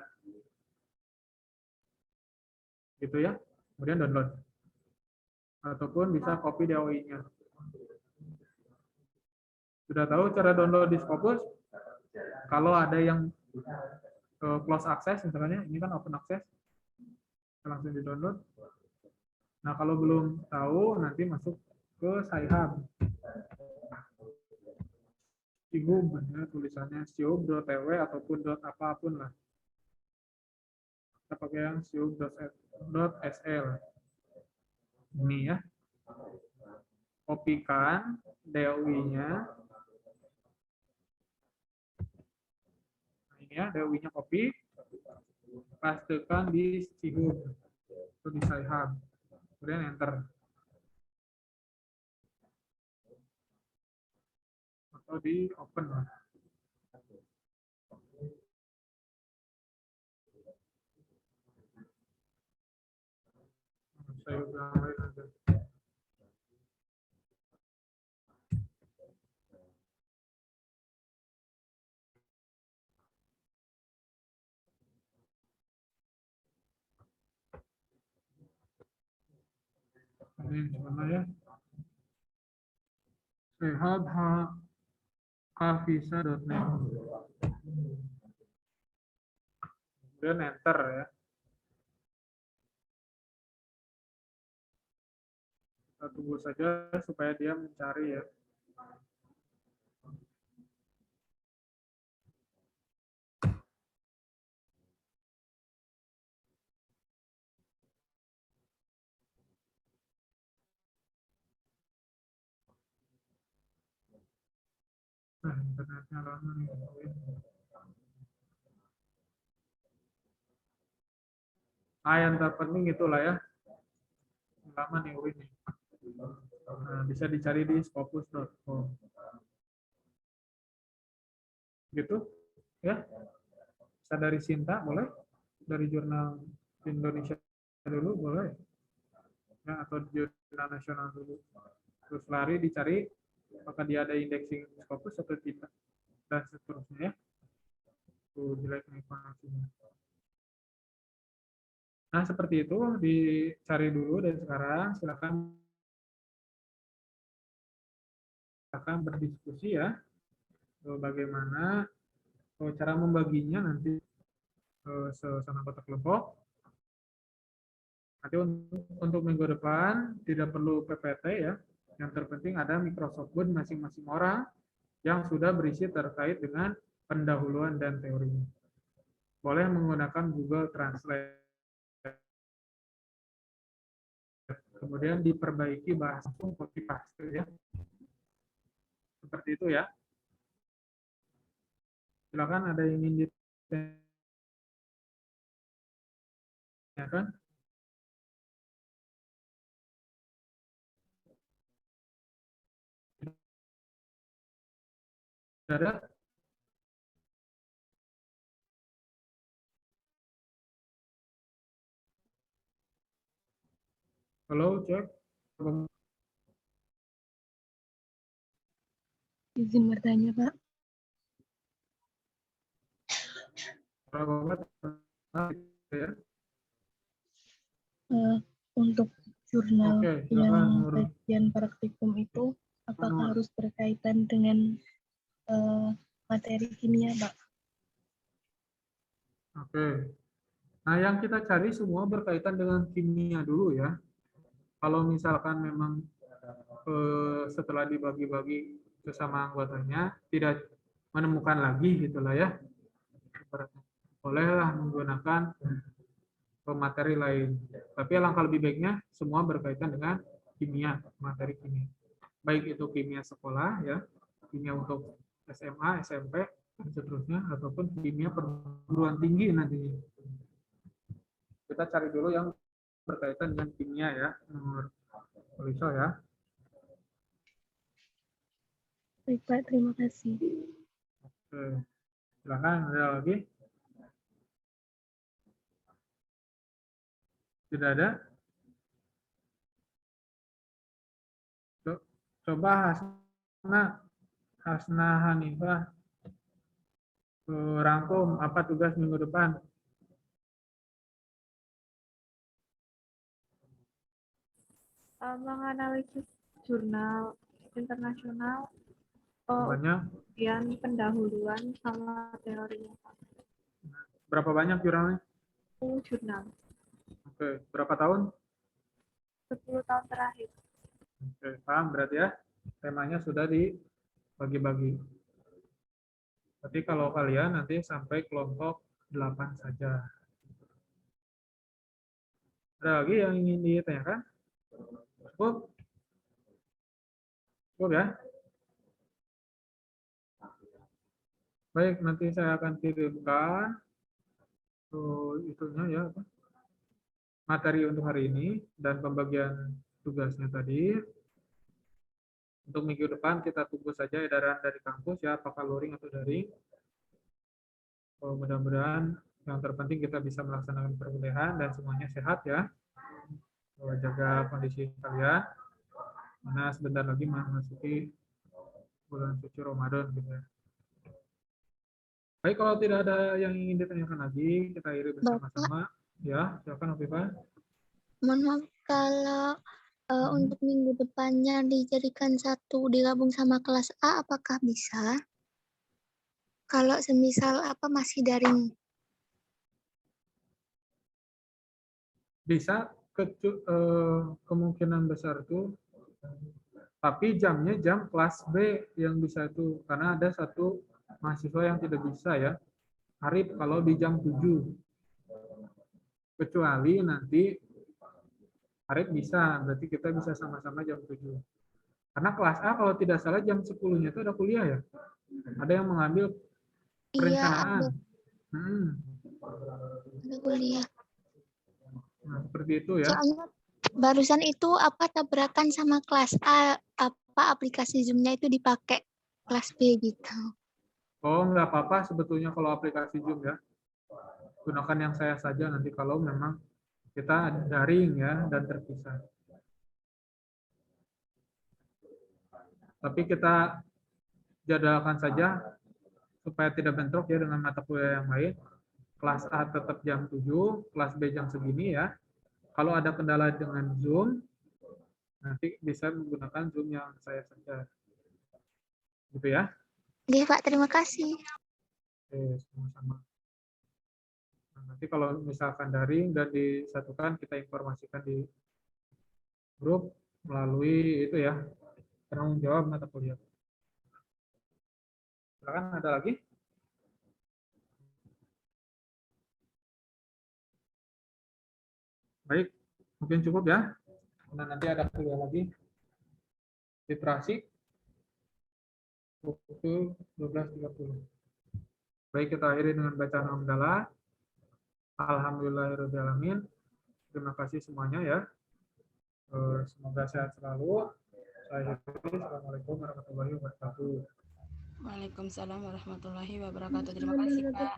Gitu ya. Kemudian download. Ataupun bisa copy DOI-nya. Sudah tahu cara download di Scopus? Kalau ada yang close access misalnya, ini kan open access. Langsung di-download. Nah, kalau belum tahu nanti masuk ke Sci-Hub. Sci-Hub, ya, tulisannya sci-hub.tw ataupun .apapun lah. Kita pakai yang sci-hub.sl. Ini ya. Kopikan DOI-nya. Nah, ini ya, DOI-nya copy. Pastekan di Sci-Hub. Atau di Sci-Hub. Kemudian enter. Atau di open lah. Saya ulang lagi aja. Ini gimana ya? sehat.kavisa.net. Kemudian enter ya. Kita tunggu saja supaya dia mencari ya. Nah, internetnya lama nih. Yang terpenting itulah ya. Lama nih Win nih. Nah, bisa dicari di scopus.com. Gitu ya. Bisa dari Sinta boleh, dari jurnal Indonesia dulu boleh, ya, atau jurnal nasional dulu. Terus lari dicari apakah dia ada indexing Scopus atau tidak, dan seterusnya ya. Tuh jelek informasinya. Nah seperti itu dicari dulu dan sekarang silakan berdiskusi ya. Bagaimana cara membaginya nanti sama anggota kelompok. Nanti untuk minggu depan tidak perlu PPT ya. Yang terpenting ada Microsoft Word masing-masing orang yang sudah berisi terkait dengan pendahuluan dan teorinya. Boleh menggunakan Google Translate. Kemudian diperbaiki bahasa copy paste ya. Seperti itu ya. Silakan ada yang ingin ditanyakan. Ada? Halo, cek. Izin bertanya, Pak. Ya. Untuk jurnal yang Nur. bagian praktikum itu, apakah harus berkaitan dengan materi kimia, Pak? Oke. Nah, yang kita cari semua berkaitan dengan kimia dulu ya. Kalau misalkan memang setelah dibagi-bagi sesama anggotanya tidak menemukan lagi gitulah ya, bolehlah menggunakan materi lain. Tapi alangkah lebih baiknya semua berkaitan dengan kimia, materi kimia. Baik itu kimia sekolah ya, kimia untuk SMA, SMP, dan seterusnya, ataupun kimia perguruan tinggi nantinya. Kita cari dulu yang berkaitan dengan kimia ya, nomor Polisa ya. Baik, Pak. Terima kasih. Oke. Silakan, ada lagi? Tidak ada? Coba Hasna Hanifah rangkum apa tugas minggu depan. Menganalisis jurnal internasional, Banyak. kemudian pendahuluan sama teorinya. Berapa banyak jurnalnya? Jurnal. Oke, berapa tahun? 10 tahun terakhir. Oke, paham berarti ya. Temanya sudah dibagi-bagi. Berarti kalau kalian nanti sampai kelompok 8 saja. Ada lagi yang ingin ditanyakan? Cukup? Cukup ya? Baik, nanti saya akan kirimkan itunya ya, materi untuk hari ini dan pembagian tugasnya tadi. Untuk minggu depan kita tunggu saja edaran dari kampus ya, apakah luring atau daring. Mudah-mudahan yang terpenting kita bisa melaksanakan perkuliahan dan semuanya sehat ya. jaga kondisi kalian. Karena sebentar lagi memasuki bulan suci Ramadan gitu ya. Baik, kalau tidak ada yang ingin ditanyakan lagi, kita akhiri bersama-sama. Ya, silakan Afifah. Mohon maaf kalau untuk minggu depannya dijadikan satu digabung sama kelas A, apakah bisa? Kalau semisal masih daring? Bisa, kemungkinan besar tuh, tapi jamnya jam kelas B yang bisa itu, karena ada satu mahasiswa yang tidak bisa ya, Arif, kalau di jam 7. Kecuali nanti Arif bisa, berarti kita bisa sama-sama jam 7. Karena kelas A kalau tidak salah jam 10-nya itu ada kuliah ya. Ada yang mengambil perencanaan. Ada kuliah. Nah, seperti itu ya. Soalnya barusan itu tabrakan sama kelas A, aplikasi Zoom-nya itu dipakai kelas B gitu. Oh, nggak apa-apa sebetulnya kalau aplikasi Zoom ya. Gunakan yang saya saja nanti kalau memang kita daring ya dan terpisah. Tapi kita jadwalkan saja supaya tidak bentrok ya dengan mata kuliah yang lain. Kelas A tetap jam 7, kelas B jam segini ya. Kalau ada kendala dengan Zoom, nanti bisa menggunakan Zoom yang saya saja. Gitu ya. Oke, Pak, terima kasih. Oke, sama-sama. Nah, nanti kalau misalkan daring dan disatukan, kita informasikan di grup melalui itu ya, penanggung jawab mata kuliah. Silakan, ada lagi? Baik, mungkin cukup ya. Nah, nanti ada kuliah lagi. Literasi pukul 12.30. Baik, kita akhiri dengan bacaan hamdalah. Alhamdulillahirrahmanirrahim. Terima kasih semuanya ya. Semoga sehat selalu. Saya akhiri. Assalamualaikum warahmatullahi wabarakatuh. Waalaikumsalam warahmatullahi wabarakatuh. Terima kasih, Pak.